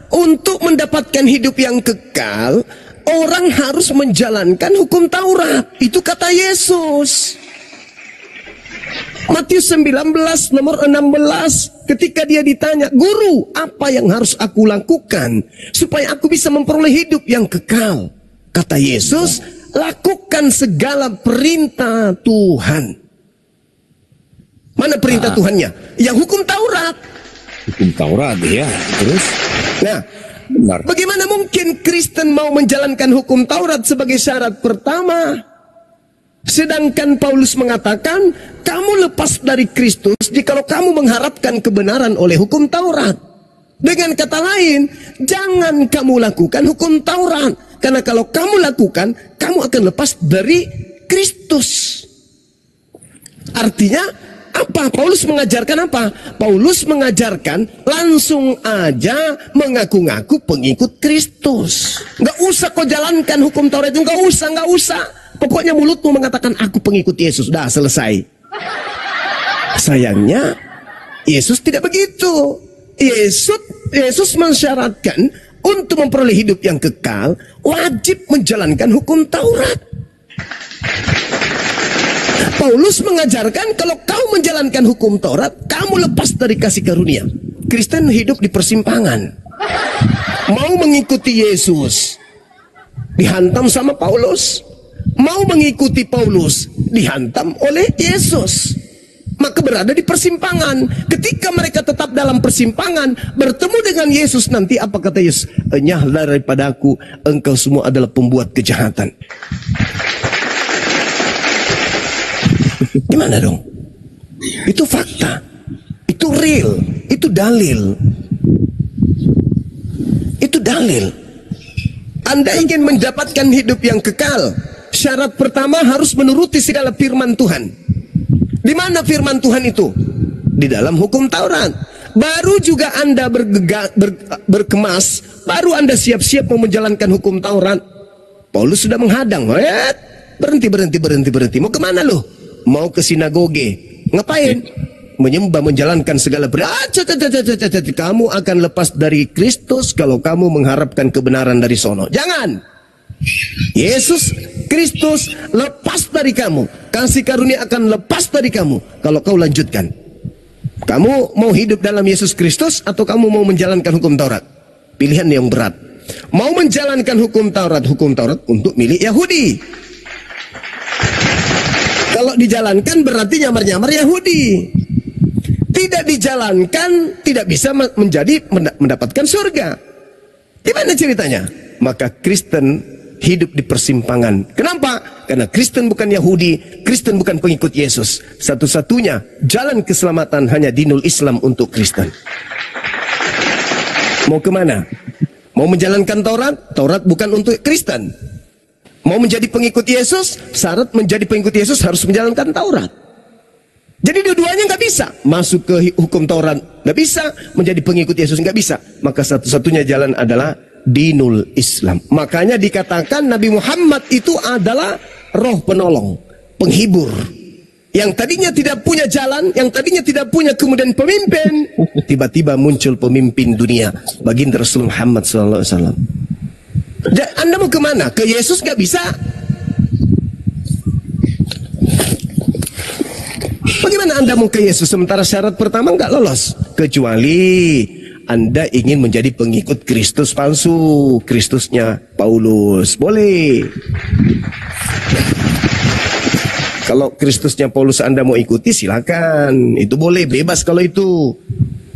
Untuk mendapatkan hidup yang kekal, orang harus menjalankan hukum Taurat. Itu kata Yesus. Matius 19 nomor 16, ketika dia ditanya, "Guru, apa yang harus aku lakukan supaya aku bisa memperoleh hidup yang kekal?" Kata Yesus, "Lakukan segala perintah Tuhan." Mana perintah Tuhannya? Yang hukum Taurat. Hukum Taurat, ya. Terus? Nah, benar. Bagaimana mungkin Kristen mau menjalankan hukum Taurat sebagai syarat pertama? Sedangkan Paulus mengatakan, kamu lepas dari Kristus jikalau kamu mengharapkan kebenaran oleh hukum Taurat. Dengan kata lain, jangan kamu lakukan hukum Taurat. Karena kalau kamu lakukan, kamu akan lepas dari Kristus. Artinya, apa? Paulus mengajarkan apa? Paulus mengajarkan langsung aja mengaku-ngaku pengikut Kristus. Nggak usah kau jalankan hukum Taurat itu, nggak usah. Pokoknya mulutmu mengatakan aku pengikut Yesus, dah selesai. Sayangnya Yesus tidak begitu. Yesus mensyaratkan untuk memperoleh hidup yang kekal wajib menjalankan hukum Taurat. Paulus mengajarkan kalau kau menjalankan hukum Taurat, kamu lepas dari kasih karunia. Kristen hidup di persimpangan. Mau mengikuti Yesus, dihantam sama Paulus. Mau mengikuti Paulus, dihantam oleh Yesus. Maka berada di persimpangan. Ketika mereka tetap dalam persimpangan, bertemu dengan Yesus nanti, apa kata Yesus? Enyahlah daripadaku, engkau semua adalah pembuat kejahatan. Gimana dong? Itu fakta. Itu real. Itu dalil. Itu dalil. Anda ingin mendapatkan hidup yang kekal, syarat pertama harus menuruti segala firman Tuhan. Di mana firman Tuhan itu? Di dalam hukum Taurat. Baru juga Anda berkemas, baru Anda siap-siap mau menjalankan hukum Taurat. Paulus sudah menghadang. Berhenti. Mau kemana lu? Mau ke sinagoge. Ngapain? Menyembah, menjalankan segala kamu akan lepas dari Kristus kalau kamu mengharapkan kebenaran dari sono. Jangan. Yesus Kristus lepas dari kamu. Kasih karunia akan lepas dari kamu kalau kau lanjutkan. Kamu mau hidup dalam Yesus Kristus atau kamu mau menjalankan hukum Taurat? Pilihan yang berat. Mau menjalankan hukum Taurat untuk milik Yahudi. Kalau dijalankan berarti nyamar-nyamar Yahudi. Tidak dijalankan tidak bisa mendapatkan surga. Gimana ceritanya? Maka Kristen hidup di persimpangan. Kenapa? Karena Kristen bukan Yahudi, Kristen bukan pengikut Yesus. Satu-satunya jalan keselamatan hanya dinul Islam untuk Kristen. Mau kemana? Mau menjalankan Taurat? Taurat bukan untuk Kristen. Mau menjadi pengikut Yesus? Syarat menjadi pengikut Yesus harus menjalankan Taurat. Jadi dua-duanya nggak bisa. Masuk ke hukum Taurat nggak bisa, menjadi pengikut Yesus nggak bisa. Maka satu-satunya jalan adalah dinul Islam. Makanya dikatakan Nabi Muhammad itu adalah roh penolong, penghibur. Yang tadinya tidak punya jalan, yang tadinya tidak punya kemudian pemimpin, tiba-tiba muncul pemimpin dunia, baginda Rasul Muhammad SAW. Anda mau kemana? Ke Yesus nggak bisa. Bagaimana Anda mau ke Yesus sementara syarat pertama nggak lolos? Kecuali Anda ingin menjadi pengikut Kristus palsu, Kristusnya Paulus, boleh. Kalau Kristusnya Paulus Anda mau ikuti silakan, itu boleh, bebas kalau itu.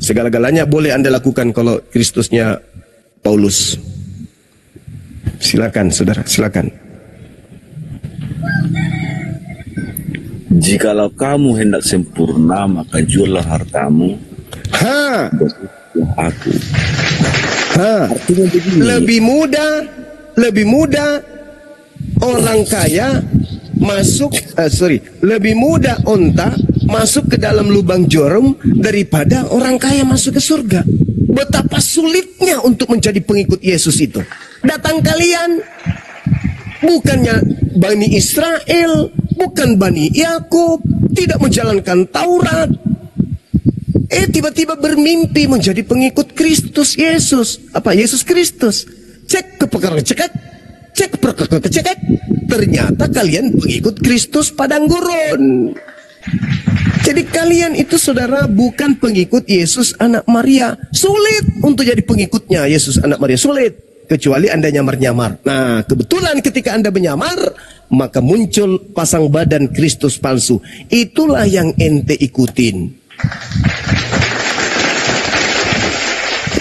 Segala-galanya boleh Anda lakukan kalau Kristusnya Paulus. Silakan saudara, silakan. Jikalau kamu hendak sempurna, maka juallah hartamu. Aku. Lebih mudah orang kaya masuk, lebih mudah onta masuk ke dalam lubang jarum daripada orang kaya masuk ke surga. Betapa sulitnya untuk menjadi pengikut Yesus itu. Datang kalian bukannya Bani Israel, bukan Bani Yakub, tidak menjalankan Taurat. Tiba-tiba bermimpi menjadi pengikut Kristus Yesus. Apa? Yesus Kristus. Cek ke perkara cekek, cek ke perkara cekek. Ternyata kalian pengikut Kristus padang gurun. Jadi kalian itu saudara bukan pengikut Yesus anak Maria. Sulit untuk jadi pengikutnya Yesus anak Maria. Sulit. Kecuali Anda nyamar-nyamar. Nah, kebetulan ketika Anda menyamar, maka muncul pasang badan Kristus palsu. Itulah yang ente ikutin.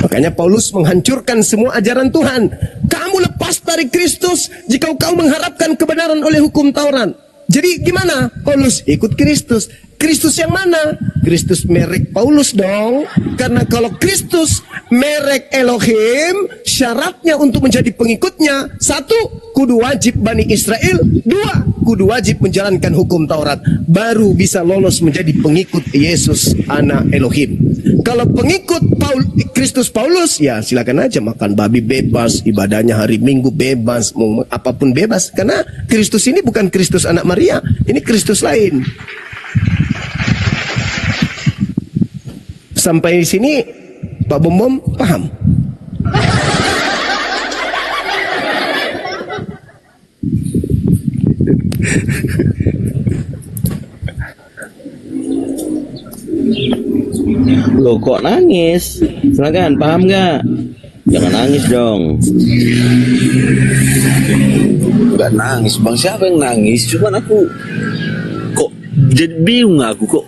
Makanya Paulus menghancurkan semua ajaran Tuhan. Kamu lepas dari Kristus jika kau mengharapkan kebenaran oleh hukum Taurat. Jadi gimana? Paulus ikut Kristus. Kristus yang mana? Kristus merek Paulus dong. Karena kalau Kristus merek Elohim, syaratnya untuk menjadi pengikutnya, 1, kudu wajib Bani Israel, 2, kudu wajib menjalankan hukum Taurat. Baru bisa lolos menjadi pengikut Yesus anak Elohim. Kalau pengikut Kristus Paulus, ya silakan aja makan babi bebas, ibadahnya hari Minggu bebas, mau apapun bebas. Karena Kristus ini bukan Kristus anak Maria, ini Kristus lain. Sampai di sini Pak Bom paham? Loh kok nangis? Silakan, paham nggak? Jangan nangis dong. Gak nangis bang, siapa yang nangis? Cuman aku kok jadi bingung, aku kok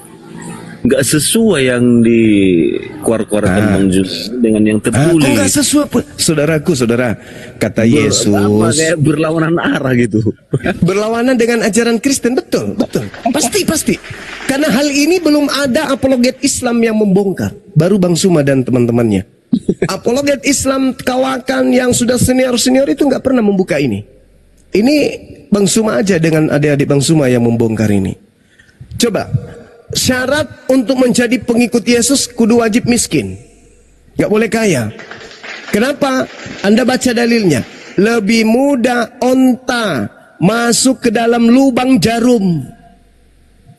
nggak sesuai yang dikeluarkan Bang Jul dengan yang tertulis. Kok nggak sesuai, saudaraku, saudara? Kata Yesus. Berlawanan arah gitu. Berlawanan dengan ajaran Kristen, betul. Pasti. Karena hal ini belum ada apologet Islam yang membongkar. Baru Bang Suma dan teman-temannya. Apologet Islam kawakan yang sudah senior itu nggak pernah membuka ini. Ini Bang Suma aja dengan adik-adik Bang Suma yang membongkar ini. Coba. Syarat untuk menjadi pengikut Yesus kudu wajib miskin, nggak boleh kaya. Kenapa? Anda baca dalilnya. lebih mudah onta masuk ke dalam lubang jarum.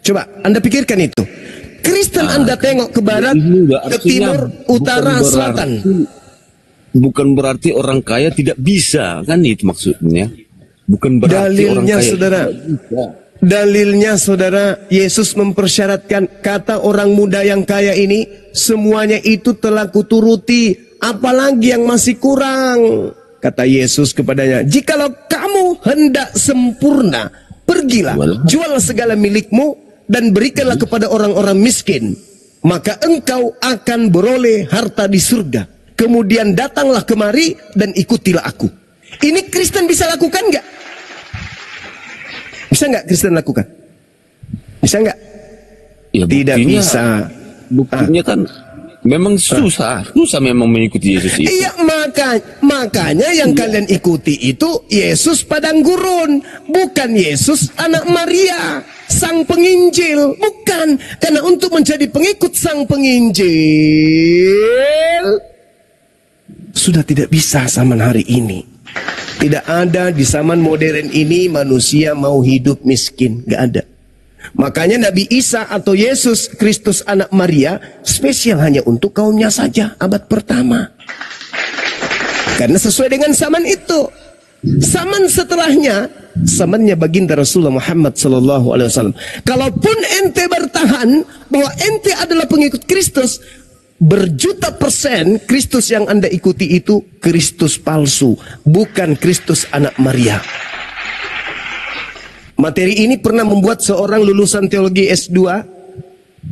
Coba Anda pikirkan itu. Kristen Anda tengok ke barat, ke timur, utara, selatan. Bukan berarti orang kaya tidak bisa, kan itu maksudnya. Bukan berarti Dalilnya, orang kaya saudara, tidak bisa. dalilnya saudara, Yesus mempersyaratkan, kata orang muda yang kaya ini, semuanya itu telah kuturuti, apalagi yang masih kurang. Kata Yesus kepadanya, jikalau kamu hendak sempurna, pergilah, jual segala milikmu dan berikanlah kepada orang-orang miskin, maka engkau akan beroleh harta di surga. Kemudian datanglah kemari dan ikutilah aku. Ini Kristen bisa lakukan nggak? Bisa nggak Kristen lakukan? Bisa nggak? Ya, Tidak bisa. Buktinya kan memang susah memang mengikuti Yesus itu. Iya, makanya yang kalian ikuti itu Yesus padang gurun, bukan Yesus anak Maria, sang penginjil, bukan. Karena untuk menjadi pengikut sang penginjil sudah tidak bisa zaman hari ini. Tidak ada di zaman modern ini manusia mau hidup miskin, nggak ada. Makanya Nabi Isa atau Yesus Kristus anak Maria spesial hanya untuk kaumnya saja abad pertama. Karena sesuai dengan zaman itu. Zaman setelahnya, zamannya baginda Rasulullah Muhammad SAW. Kalaupun ente bertahan bahwa ente adalah pengikut Kristus, berjuta persen Kristus yang Anda ikuti itu Kristus palsu, bukan Kristus anak Maria. Materi ini pernah membuat seorang lulusan teologi S2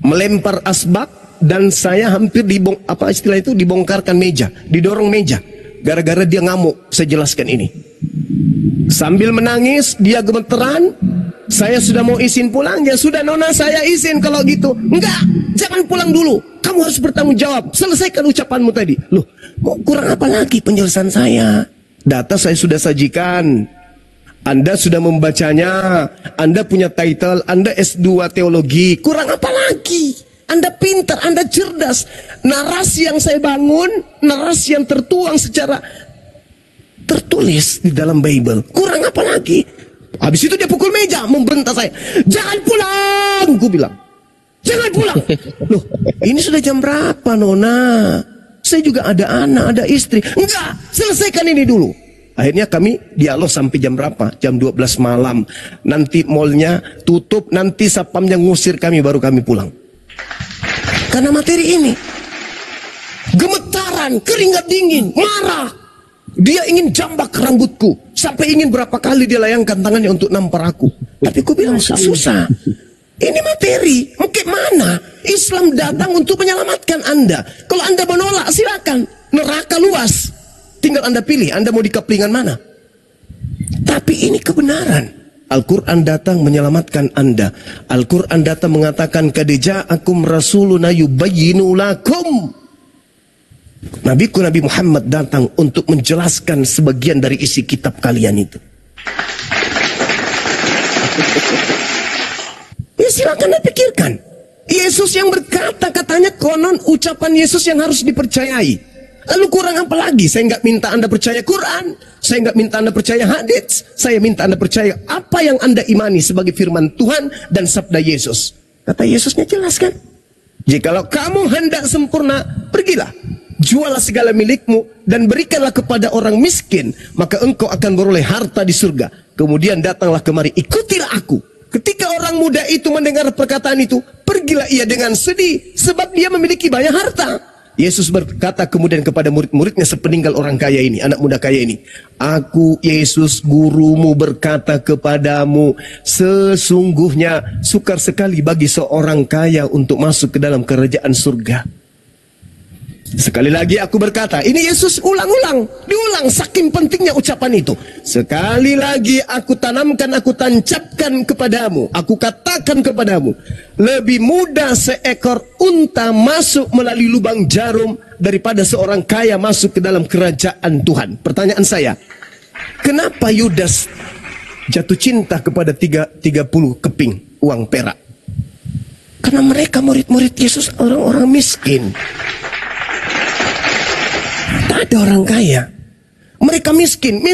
melempar asbak dan saya hampir dibongkarkan meja, didorong meja gara-gara dia ngamuk. Saya jelaskan ini. Sambil menangis, dia gemeteran. Saya sudah mau izin pulang, ya sudah nona saya izin kalau gitu. Enggak, jangan pulang dulu. Kamu harus bertanggung jawab. Selesaikan ucapanmu tadi. Loh, mau kurang apa lagi penjelasan saya? Data saya sudah sajikan. Anda sudah membacanya. Anda punya title, Anda S2 teologi. Kurang apa lagi? Anda pintar, Anda cerdas. Narasi yang saya bangun, narasi yang tertuang secara tertulis di dalam Bible. Kurang apa lagi? Habis itu dia pukul meja, membentak saya. Jangan pulang, ku bilang. Jangan pulang. Loh, ini sudah jam berapa, nona? Saya juga ada anak, ada istri. Enggak, selesaikan ini dulu. Akhirnya kami dialog sampai jam berapa? Jam 12 malam. Nanti mallnya tutup, nanti satpamnya ngusir kami, baru kami pulang. Karena materi ini. Gemetaran, keringat dingin, marah. Dia ingin jambak rambutku. Sampai ingin berapa kali dia layangkan tangannya untuk nampar aku. Tapi aku bilang susah. Ini materi. Mungkin mana? Islam datang untuk menyelamatkan Anda. Kalau Anda menolak, silakan. Neraka luas. Tinggal Anda pilih, Anda mau di kaplingan mana. Tapi ini kebenaran. Al-Quran datang menyelamatkan Anda. Al-Quran datang mengatakan, Qad ja'akum rasuluna yubayyinu lakum. Nabiku Nabi Muhammad datang untuk menjelaskan sebagian dari isi kitab kalian itu. Ya silakan Anda pikirkan. Yesus yang berkata, katanya konon ucapan Yesus yang harus dipercayai. Lalu kurang apa lagi? Saya nggak minta Anda percaya Quran, saya nggak minta Anda percaya hadits, saya minta Anda percaya apa yang Anda imani sebagai firman Tuhan dan sabda Yesus. Kata Yesusnya jelaskan. Jikalau kamu hendak sempurna, pergilah, jualah segala milikmu dan berikanlah kepada orang miskin, maka engkau akan beroleh harta di surga. Kemudian datanglah kemari, ikutilah aku. Ketika orang muda itu mendengar perkataan itu, pergilah ia dengan sedih sebab dia memiliki banyak harta. Yesus berkata kemudian kepada murid-muridnya sepeninggal orang kaya ini, anak muda kaya ini, Aku Yesus gurumu berkata kepadamu, sesungguhnya sukar sekali bagi seorang kaya untuk masuk ke dalam kerajaan surga. Sekali lagi aku berkata, ini Yesus ulang-ulang, diulang saking pentingnya ucapan itu. Sekali lagi aku tanamkan, aku tancapkan kepadamu, aku katakan kepadamu, lebih mudah seekor unta masuk melalui lubang jarum daripada seorang kaya masuk ke dalam kerajaan Tuhan. Pertanyaan saya, kenapa Yudas jatuh cinta kepada 30 keping uang perak? Karena mereka murid-murid Yesus orang-orang miskin. Tak ada orang kaya. Mereka miskin,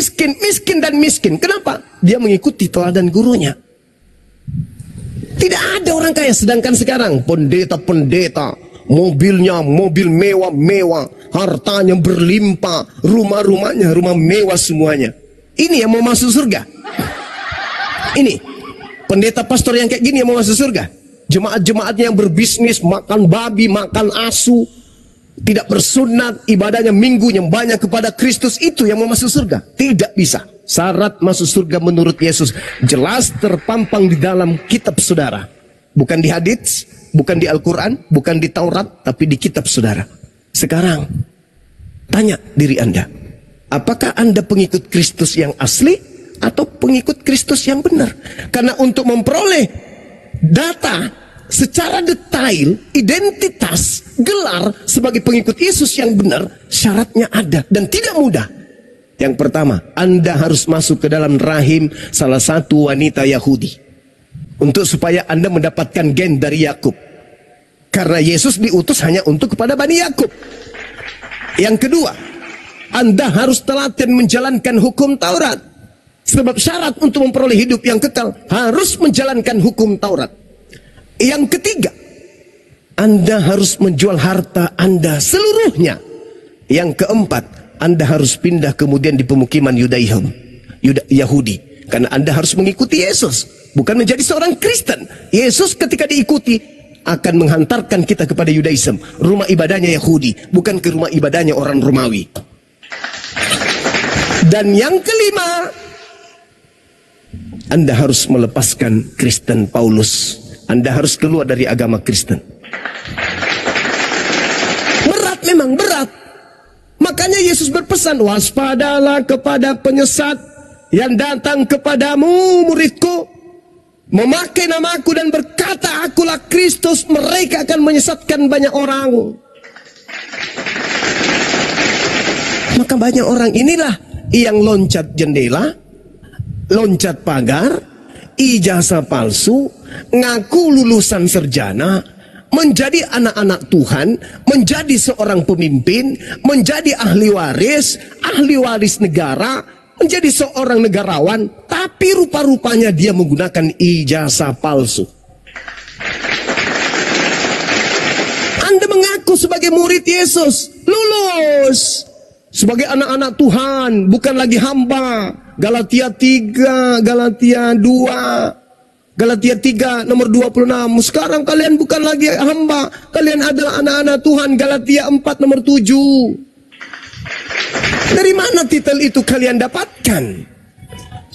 dan miskin. Kenapa? Dia mengikuti teladan gurunya. Tidak ada orang kaya. Sedangkan sekarang pendeta-pendeta, mobilnya mobil mewah-mewah, hartanya berlimpah, rumah-rumahnya rumah mewah semuanya. Ini yang mau masuk surga. Ini pendeta pastor yang kayak gini yang mau masuk surga. Jemaat-jemaatnya yang berbisnis, makan babi, makan asu, tidak bersunat, ibadahnya minggunya banyak kepada Kristus, itu yang mau masuk surga. Tidak bisa. Syarat masuk surga menurut Yesus jelas terpampang di dalam kitab saudara. Bukan di hadits, bukan di Al-Quran, bukan di Taurat, tapi di kitab saudara. Sekarang, tanya diri Anda, apakah Anda pengikut Kristus yang asli atau pengikut Kristus yang benar? Karena untuk memperoleh data secara detail, identitas, gelar sebagai pengikut Yesus yang benar, syaratnya ada dan tidak mudah. Yang pertama, Anda harus masuk ke dalam rahim salah satu wanita Yahudi, untuk supaya Anda mendapatkan gen dari Yakub. Karena Yesus diutus hanya untuk kepada Bani Yakub. Yang kedua, Anda harus telaten menjalankan hukum Taurat. Sebab syarat untuk memperoleh hidup yang kekal harus menjalankan hukum Taurat. Yang ketiga, Anda harus menjual harta Anda seluruhnya. Yang keempat, Anda harus pindah kemudian di pemukiman Yahudi. Karena Anda harus mengikuti Yesus, bukan menjadi seorang Kristen. Yesus ketika diikuti akan menghantarkan kita kepada Yudaism, rumah ibadahnya Yahudi, bukan ke rumah ibadahnya orang Romawi. Dan yang kelima, Anda harus melepaskan Kristen Paulus. Anda harus keluar dari agama Kristen. Berat, memang berat. Makanya Yesus berpesan, waspadalah kepada penyesat yang datang kepadamu, muridku, memakai namaku dan berkata, akulah Kristus. Mereka akan menyesatkan banyak orang. Maka banyak orang inilah yang loncat jendela, loncat pagar, ijazah palsu, ngaku lulusan sarjana, menjadi anak-anak Tuhan, menjadi seorang pemimpin, menjadi ahli waris negara, menjadi seorang negarawan, tapi rupa-rupanya dia menggunakan ijazah palsu. Anda mengaku sebagai murid Yesus, lulus sebagai anak-anak Tuhan, bukan lagi hamba. Galatia 3, Galatia 2, Galatia 3 nomor 26. Sekarang kalian bukan lagi hamba, kalian adalah anak-anak Tuhan. Galatia 4 nomor 7. Dari mana titel itu kalian dapatkan?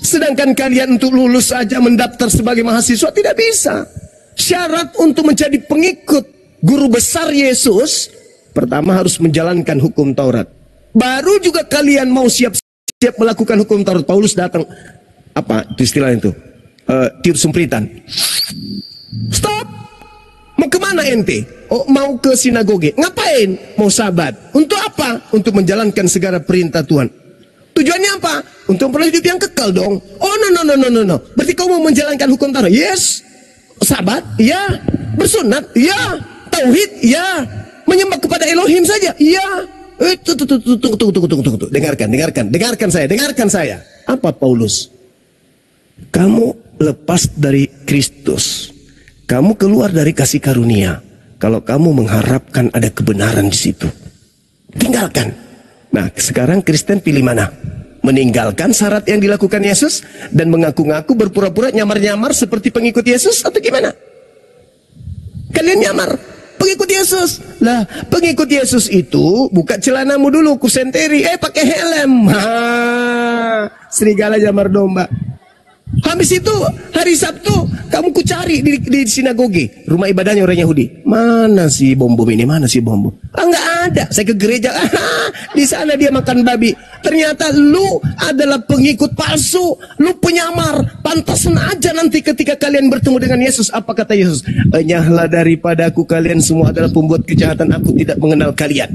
Sedangkan kalian untuk lulus saja mendaftar sebagai mahasiswa tidak bisa. Syarat untuk menjadi pengikut guru besar Yesus, pertama harus menjalankan hukum Taurat. Baru juga kalian mau siap melakukan hukum Taurat. Paulus datang, apa itu istilahnya itu? Tiup sumpritan. Stop. Mau kemana ente? Oh, mau ke sinagoge. Ngapain? Mau sabat. Untuk apa? Untuk menjalankan segala perintah Tuhan. Tujuannya apa? Untuk memperoleh hidup yang kekal dong. Oh no. Berarti kau mau menjalankan hukum Taurat? Yes. Sabat? Ya. Bersunat? Ya. Tauhid? Ya. Menyembah kepada Elohim saja? Ya. Tunggu. Dengarkan saya. Apa Paulus? Kamu lepas dari Kristus. Kamu keluar dari kasih karunia. Kalau kamu mengharapkan ada kebenaran di situ, tinggalkan. Nah, sekarang Kristen pilih mana? Meninggalkan syarat yang dilakukan Yesus dan mengaku-ngaku berpura-pura nyamar-nyamar seperti pengikut Yesus atau gimana? Kalian nyamar pengikut Yesus. Lah, pengikut Yesus itu buka celanamu dulu, kusenteri, pakai helm. Serigala jamar domba. Habis itu hari Sabtu kamu kucari di sinagoge, rumah ibadahnya orang Yahudi. Mana si bom ini? Nggak ada. Saya ke gereja. Di sana dia makan babi. Ternyata lu adalah pengikut palsu, lu penyamar. Pantas aja nanti ketika kalian bertemu dengan Yesus. Apa kata Yesus? Enyahlah daripadaku, kalian semua adalah pembuat kejahatan. Aku tidak mengenal kalian.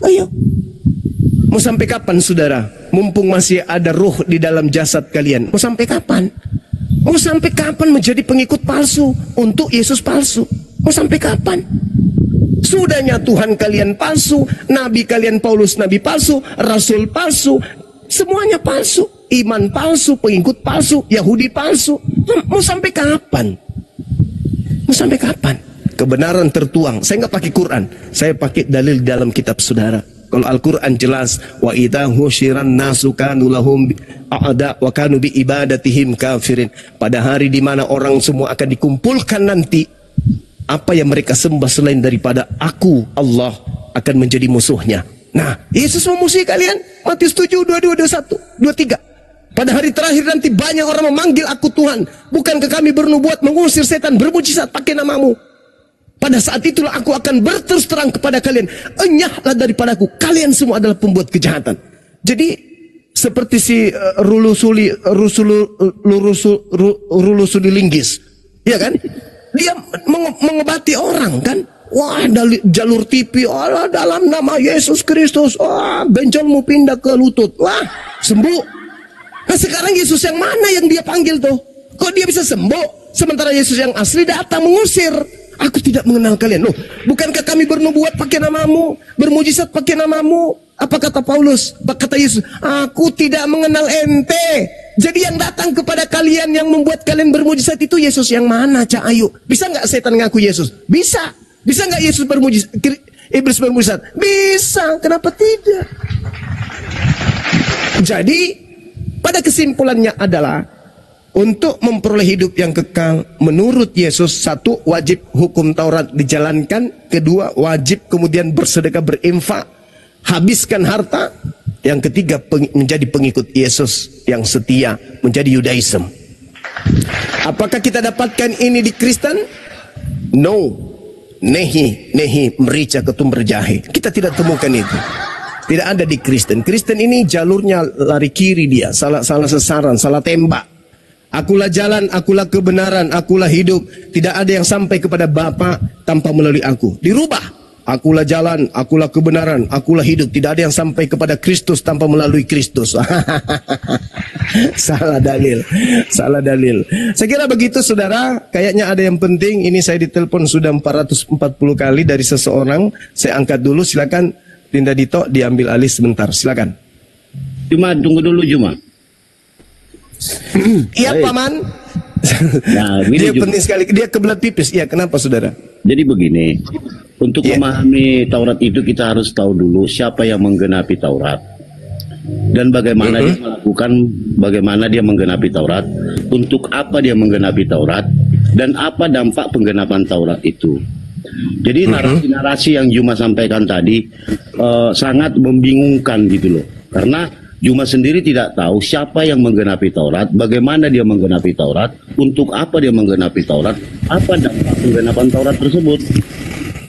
Ayo. Mau sampai kapan saudara? Mumpung masih ada roh di dalam jasad kalian. Mau sampai kapan? Mau sampai kapan menjadi pengikut palsu untuk Yesus palsu? Mau sampai kapan? Sudahnya Tuhan kalian palsu, nabi kalian Paulus nabi palsu, rasul palsu, semuanya palsu. Iman palsu, pengikut palsu, Yahudi palsu. Mau sampai kapan? Mau sampai kapan? Kebenaran tertuang. Saya nggak pakai Quran, saya pakai dalil dalam kitab saudara. Kalau Al-Quran jelas, wa idza husyiran nasu kanu lahum a'da wa kanu bi ibadatihim kafirin. Pada hari di mana orang semua akan dikumpulkan nanti, apa yang mereka sembah selain daripada aku, Allah, akan menjadi musuhnya. Nah, Yesus memusuhi kalian. Matius 7, 22, 21, 23. Pada hari terakhir nanti banyak orang memanggil aku Tuhan. Bukankah kami bernubuat mengusir setan, bermujizat pakai namamu? Pada saat itulah aku akan berterus terang kepada kalian, enyahlah daripadaku, kalian semua adalah pembuat kejahatan. Jadi seperti si Rulusuli Linggis, ya kan? Dia mengobati orang kan? Wah, dari jalur TV, Allah dalam nama Yesus Kristus, wah, benjolmu pindah ke lutut, wah, sembuh. Nah sekarang Yesus yang mana yang dia panggil tuh? Kok dia bisa sembuh? Sementara Yesus yang asli datang mengusir. Aku tidak mengenal kalian. Loh, bukankah kami bernubuat pakai namamu, bermujizat pakai namamu? Apa kata Paulus? Apa kata Yesus? Aku tidak mengenal ente. Jadi yang datang kepada kalian yang membuat kalian bermujizat itu Yesus yang mana, Cak Ayu? Bisa nggak setan ngaku Yesus? Bisa. Bisa nggak Yesus bermujizat? Iblis bermujizat? Bisa. Kenapa tidak? Jadi pada kesimpulannya adalah untuk memperoleh hidup yang kekal menurut Yesus, satu, wajib hukum Taurat dijalankan. Kedua, wajib kemudian bersedekah, berinfak, habiskan harta. Yang ketiga, menjadi pengikut Yesus yang setia, menjadi Yudaism. Apakah kita dapatkan ini di Kristen? No. Nehi merica ketum berjahe. Kita tidak temukan itu. Tidak ada di Kristen. Kristen ini jalurnya lari kiri dia, salah sasaran, salah tembak. Akulah jalan, akulah kebenaran, akulah hidup. Tidak ada yang sampai kepada Bapa tanpa melalui aku. Dirubah. Akulah jalan, akulah kebenaran, akulah hidup. Tidak ada yang sampai kepada Kristus tanpa melalui Kristus. Salah dalil. Salah dalil. Saya kira begitu saudara. Kayaknya ada yang penting. Ini saya ditelepon sudah 440 kali dari seseorang. Saya angkat dulu. Silakan Dinda Dito diambil alih sebentar. Silakan. Cuma tunggu dulu Juma. Iya Paman. Nah, dia penting sekali. Dia kebelat pipis. Iya, kenapa saudara? Jadi begini, untuk memahami Taurat itu kita harus tahu dulu siapa yang menggenapi Taurat dan bagaimana dia melakukan, bagaimana dia menggenapi Taurat, untuk apa dia menggenapi Taurat, dan apa dampak penggenapan Taurat itu. Jadi narasi-narasi yang Juma sampaikan tadi sangat membingungkan gitu loh, karena Juma sendiri tidak tahu siapa yang menggenapi Taurat, bagaimana dia menggenapi Taurat, untuk apa dia menggenapi Taurat, apa dampak penggenapan Taurat tersebut.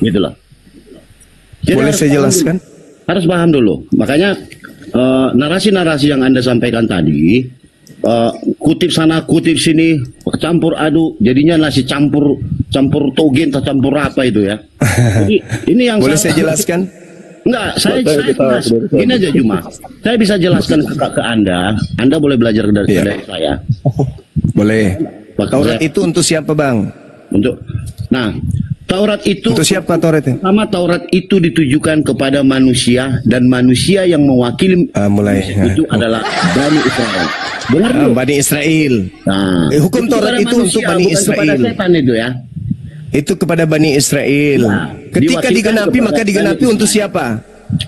Gitulah. Jadi boleh saya jelaskan? Harus paham dulu. Makanya narasi-narasi yang Anda sampaikan tadi, kutip sana, kutip sini, campur aduk, jadinya nasi campur togen atau campur apa itu ya. Jadi ini yang boleh saya jelaskan? Enggak, saya gini aja Juma. Saya bisa jelaskan ke Anda boleh belajar dari saya. Boleh. Taurat itu untuk siapa, Bang? Taurat itu untuk siapa Taurat itu? Sama Taurat itu ditujukan kepada manusia, dan manusia yang mewakili itu adalah Bani Israel. Dengar dulu. Bani Israel. Nah, hukum Taurat itu untuk Bani Israel. Kepada setan itu ya. Itu kepada Bani Israel. Nah, ketika digenapi maka digenapi untuk siapa?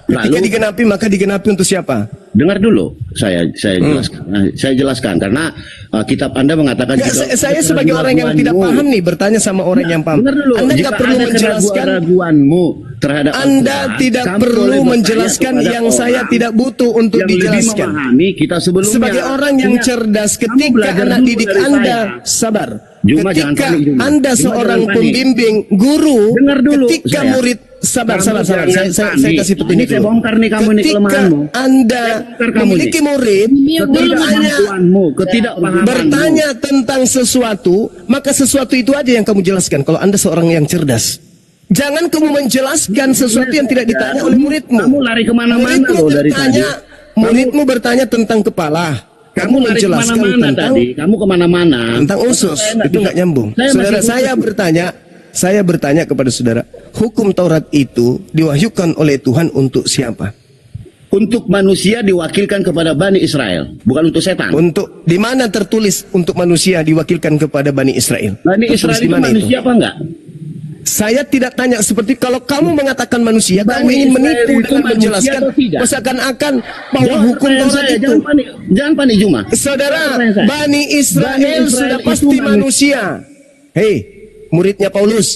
Ketika digenapi maka digenapi untuk siapa? Dengar dulu, saya jelaskan. Nah, saya jelaskan karena kitab Anda mengatakan. Saya sebagai orang yang tidak paham nih bertanya sama orang yang paham. Anda tidak perlu menjelaskan. Keraguanmu terhadap Anda tidak perlu menjelaskan yang saya tidak butuh untuk dijelaskan. Kita sebagai orang yang cerdas, ketika anak didik Anda sabar. Ketika Anda seorang pembimbing, guru, ketika murid sabar, saya kasih petunjuk. Ini saya bongkar nih kamu nih kelemahanmu. Anda memiliki murid, bertanya tentang sesuatu, maka sesuatu itu aja yang kamu jelaskan. Kalau Anda seorang yang cerdas, jangan kamu menjelaskan sesuatu yang tidak ditanya oleh muridmu. Kamu lari kemana-mana loh dari tadi. Muridmu bertanya tentang kepala. Kamu menjelaskan tentang tadi. Kamu kemana-mana tentang usus. Itu nggak nyambung. Saudara, saya bertanya kepada saudara, hukum Taurat itu diwahyukan oleh Tuhan untuk siapa? Untuk manusia diwakilkan kepada Bani Israel, bukan untuk setan. Untuk di mana tertulis untuk manusia diwakilkan kepada Bani Israel? Bani Tertulis Israel di itu mana manusia apa enggak? Saya tidak tanya seperti kalau kamu mengatakan manusia, kamu ingin Israel menipu itu dengan manusia menjelaskan atau tidak? seakan-akan bahwa Jangan hukum pertanyaan Taurat saya, itu. jangan panik Juma. Saudara, Pertanyaan saya. Bani Israel Bani sudah Israel pasti itu manusia. Hei, muridnya Paulus.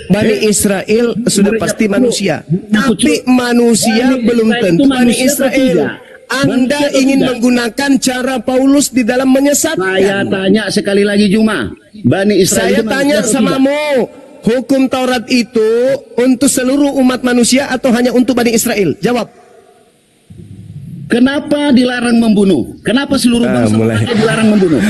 Bani Israel sudah muridnya pasti Paulus. manusia. Aku Tapi cuma- manusia Bani belum Israel tentu itu Bani manusia atau Israel. tidak? Anda Manusia atau ingin tidak? menggunakan cara Paulus di dalam Saya menyesatkan. tanya sekali lagi Juma. Bani Israel Saya itu manusia tanya atau samamu, hukum Taurat itu untuk seluruh umat manusia atau hanya untuk Bani Israel? Jawab. Kenapa dilarang membunuh? Kenapa seluruh bangsa mulai. manusia dilarang membunuh?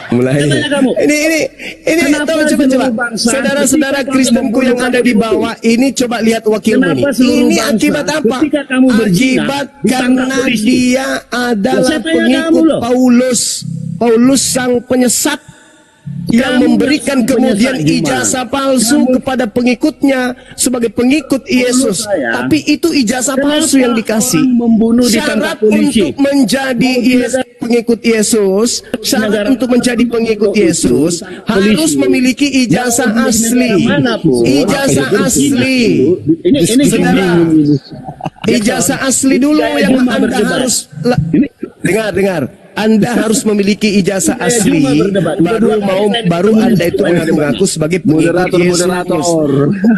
Mulai. Saya tanya kamu. Ini Kenapa coba seluruh bangsa saudara-saudara ketika Kristenku yang ada di bawah ini coba lihat wakilmu Kenapa ini. seluruh Ini bangsa akibat apa? ketika kamu berzina, Akibat ditangkap karena polisi? dia adalah Saya tanya kamu pengikut loh. Paulus. Paulus sang penyesat yang Kamu memberikan yang kemudian penyesat, Juma. ijazah palsu kepada pengikutnya sebagai pengikut Yesus. saya, Tapi itu ijazah palsu yang dikasih. orang membunuh Syarat ditangkap polisi? untuk menjadi pengikut Yesus, syarat negara untuk menjadi pengikut Yesus harus memiliki ijazah asli. Ijazah asli. Ini Saudara, ijazah asli dulu yang Juma Anda berdebat. harus dengar. Anda harus memiliki ijazah asli, Juma berdebat. baru Anda itu mengaku-ngaku sebagai pengikut Yesus.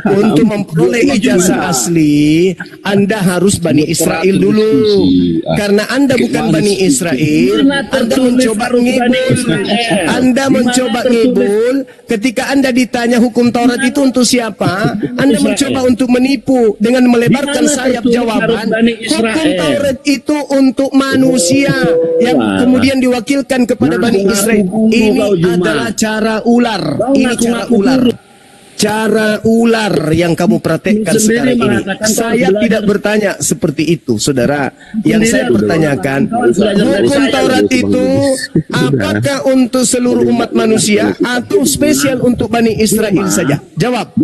Untuk memperoleh ijazah asli, Anda harus Bani Israel dulu. Karena Anda bukan Bani Israel, Anda mencoba ngibul. Anda mencoba ngibul. Ketika Anda ditanya hukum Taurat itu untuk siapa, Anda mencoba untuk menipu dengan melebarkan sayap jawaban. Hukum Taurat itu untuk manusia yang kemudian diwakilkan kepada Bani Israel. Ini adalah cara ular. Ini cara ular. Cara ular yang kamu praktekkan sekarang ini. Saya tidak bertanya seperti itu, saudara. Yang saya pertanyakan, hukum Taurat itu apakah untuk seluruh umat manusia atau spesial untuk Bani Israel saja? Jawab.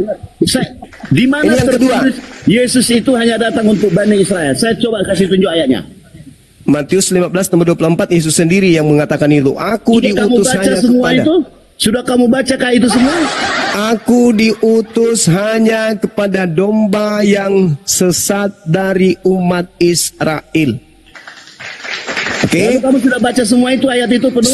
Di mana Ini yang kedua. tertulis Yesus itu hanya datang untuk Bani Israel? Saya coba kasih tunjuk ayatnya. Matius 15 nomor 24, Yesus sendiri yang mengatakan itu. Aku Sudah kamu diutus baca hanya semua kepada. itu? Sudah kamu bacakah itu semua? Aku diutus hanya kepada domba yang sesat dari umat Israel. Oke? Lalu kamu sudah baca semua itu ayat itu penuh?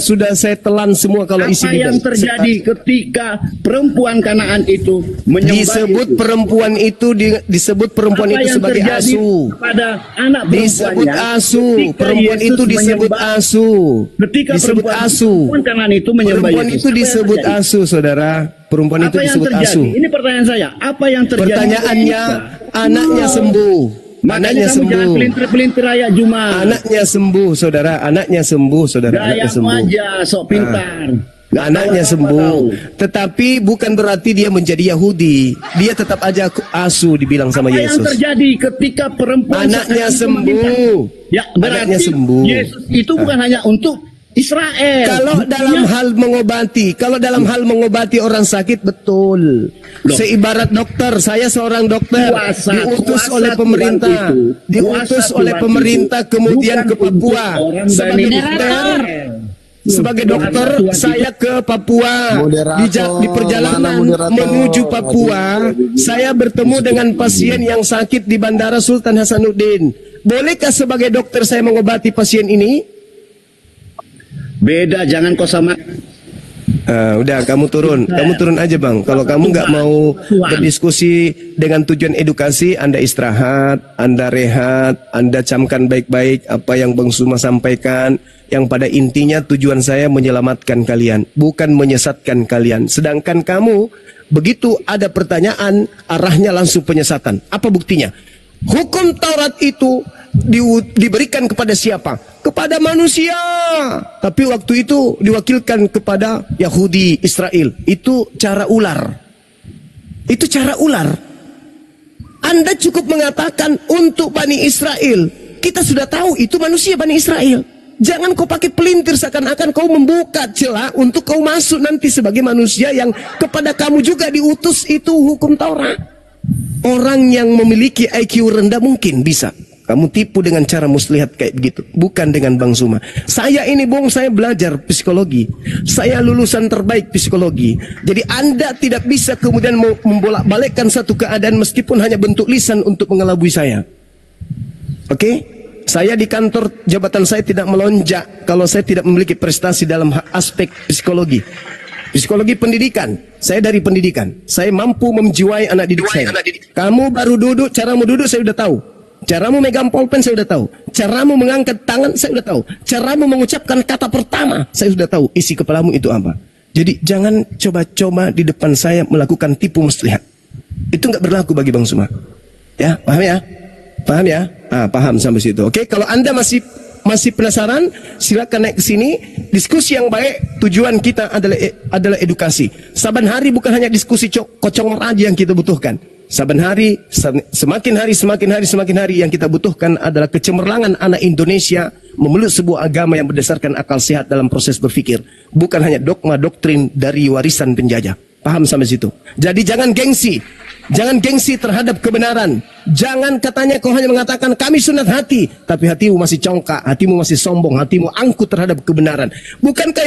Sudah saya telan semua kalau isi Apa yang terjadi ketika perempuan Kanaan itu menyembah disebut itu? perempuan itu disebut perempuan Apa itu yang sebagai terjadi asu. pada anak Disebut perempuannya asu, ketika perempuan Yesus itu disebut menyembah- asu. Ketika Disebut asu. perempuan Kanaan itu menyembah Perempuan Yesus, itu apa yang disebut terjadi? asu, saudara. Perempuan itu Apa yang disebut terjadi? asu. Ini pertanyaan saya. Apa yang terjadi? Pertanyaannya, anaknya sembuh. Makanya Anaknya kamu jangan sembuh. pelintir-pelintir ayat Juma. Anaknya sembuh, saudara. Anaknya sembuh, saudara. Anaknya Gayamu sembuh. aja, sok pintar. Nggak Anaknya tahu apa-apa sembuh. tahu. Tetapi bukan berarti dia menjadi Yahudi. Dia tetap aja asu dibilang sama Apa yang Yesus. terjadi ketika perempuan Anaknya itu sembuh. meminta- Ya, berarti Anaknya sembuh. Yesus itu bukan hanya untuk Israel. Kalau dalam hal mengobati orang sakit betul. Loh. Seibarat dokter, saya seorang dokter diutus kuasa oleh pemerintah, Tuhan itu, diutus kuasa oleh Tuhan pemerintah itu kemudian bukan ke Papua untuk orang sebagai Bani dokter. Israel. Sebagai dokter, Tuhan saya ke Papua. Di perjalanan menuju Papua, saya bertemu dengan pasien yang sakit di Bandara Sultan Hasanuddin. Bolehkah sebagai dokter saya mengobati pasien ini? Beda, jangan kau sama. Udah, kamu turun aja bang. Kalau kamu nggak mau berdiskusi dengan tujuan edukasi, Anda istirahat, Anda rehat, Anda camkan baik-baik apa yang Bang Suma sampaikan. Yang pada intinya tujuan saya menyelamatkan kalian, bukan menyesatkan kalian. Sedangkan kamu, begitu ada pertanyaan, arahnya langsung penyesatan. Apa buktinya? Hukum Taurat itu diberikan kepada siapa? Kepada manusia. Tapi waktu itu diwakilkan kepada Yahudi, Israel. Itu cara ular. Itu cara ular. Anda cukup mengatakan untuk Bani Israel. Kita sudah tahu itu manusia Bani Israel. Jangan kau pakai pelintir seakan-akan kau membuka celah untuk kau masuk nanti sebagai manusia yang kepada kamu juga diutus itu hukum Taurat. Orang yang memiliki IQ rendah mungkin bisa kamu tipu dengan cara muslihat kayak begitu, bukan dengan Bang Suma. Saya ini Bung, saya belajar psikologi, saya lulusan terbaik psikologi. Jadi Anda tidak bisa kemudian membolak-balikkan satu keadaan meskipun hanya bentuk lisan untuk mengelabui saya. Oke? Saya di kantor jabatan saya tidak melonjak kalau saya tidak memiliki prestasi dalam aspek psikologi. Psikologi pendidikan, saya dari pendidikan. Saya mampu menjiwai anak didik saya. Kamu baru duduk, caramu duduk saya sudah tahu. Caramu megang pulpen saya sudah tahu. Caramu mengangkat tangan saya sudah tahu. Caramu mengucapkan kata pertama saya sudah tahu. Isi kepalamu itu apa. Jadi jangan coba-coba di depan saya melakukan tipu muslihat. Itu nggak berlaku bagi Bang Suma. Ya, paham ya? Paham ya? Paham sampai situ. Oke, kalau Anda masih penasaran, silakan naik ke sini. Diskusi yang baik, tujuan kita adalah edukasi. Saban hari bukan hanya diskusi kocong raja yang kita butuhkan. Saban hari, semakin hari yang kita butuhkan adalah kecemerlangan anak Indonesia memeluk sebuah agama yang berdasarkan akal sehat dalam proses berpikir, bukan hanya dogma doktrin dari warisan penjajah. Paham sampai situ? Jadi jangan gengsi. Jangan gengsi terhadap kebenaran. Jangan katanya kau hanya mengatakan kami sunat hati, tapi hatimu masih congkak, hatimu masih sombong, hatimu angkuh terhadap kebenaran. Bukankah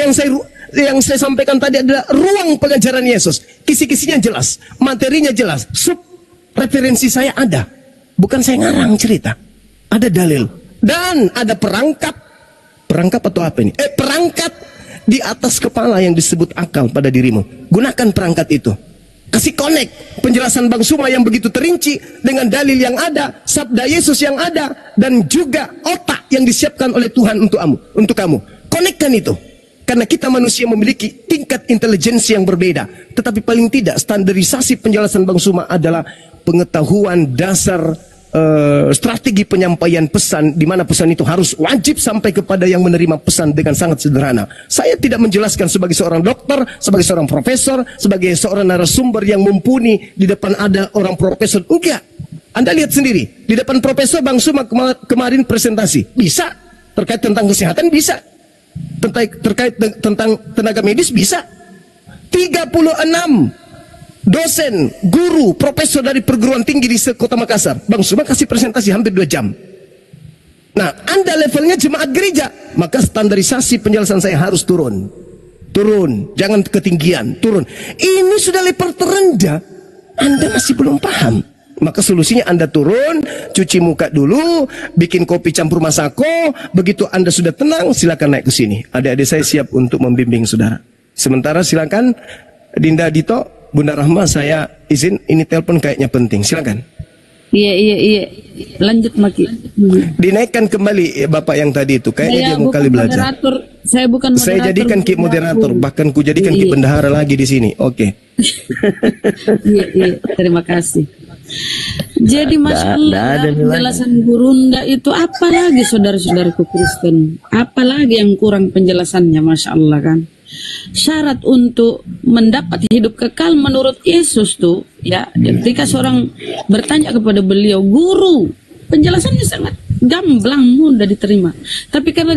yang saya sampaikan tadi adalah ruang pengajaran Yesus? Kisi-kisinya jelas, materinya jelas, referensi saya ada. Bukan saya ngarang cerita. Ada dalil dan ada perangkap. Perangkap atau apa ini? Perangkat di atas kepala yang disebut akal pada dirimu. Gunakan perangkat itu. Kasih connect penjelasan Bang Suma yang begitu terinci dengan dalil yang ada, sabda Yesus yang ada, dan juga otak yang disiapkan oleh Tuhan untuk kamu. Konekkan itu. Karena kita manusia memiliki tingkat intelijensi yang berbeda. Tetapi paling tidak standarisasi penjelasan Bang Suma adalah pengetahuan dasar strategi penyampaian pesan, di mana pesan itu harus wajib sampai kepada yang menerima pesan dengan sangat sederhana. Saya tidak menjelaskan sebagai seorang dokter, sebagai seorang profesor, sebagai seorang narasumber yang mumpuni di depan ada orang profesor. Enggak. Anda lihat sendiri, di depan profesor Bang Suma kemarin presentasi. Bisa. Terkait tentang kesehatan bisa. Terkait tentang tenaga medis bisa. 36 dosen, guru, profesor dari perguruan tinggi di Kota Makassar. Bang Suma kasih presentasi hampir 2 jam. Nah, Anda levelnya jemaat gereja, maka standarisasi penjelasan saya harus turun. Turun, jangan ketinggian, turun. Ini sudah level terendah, Anda masih belum paham. Maka solusinya Anda turun, cuci muka dulu, bikin kopi campur masako. Begitu Anda sudah tenang, silakan naik ke sini. Adik-adik saya siap untuk membimbing saudara. Sementara silakan Dinda Dito, Bunda Rahma, saya izin, ini telepon kayaknya penting. Silakan. Iya. Lanjut Maki. Dinaikkan kembali Bapak yang tadi itu. Kayaknya dia mau kali belajar. Saya bukan moderator. Saya jadikan Ki moderator, bahkan ku jadikan Ki bendahara lagi di sini. Oke. Iya. Terima kasih. Jadi Masya Allah, penjelasan Gurunda itu apalagi saudara-saudaraku Kristen, apalagi yang kurang penjelasannya, Masya Allah kan. Syarat untuk mendapat hidup kekal menurut Yesus tuh ya, ketika seorang bertanya kepada beliau, guru, penjelasannya sangat gamblang, mudah diterima. Tapi karena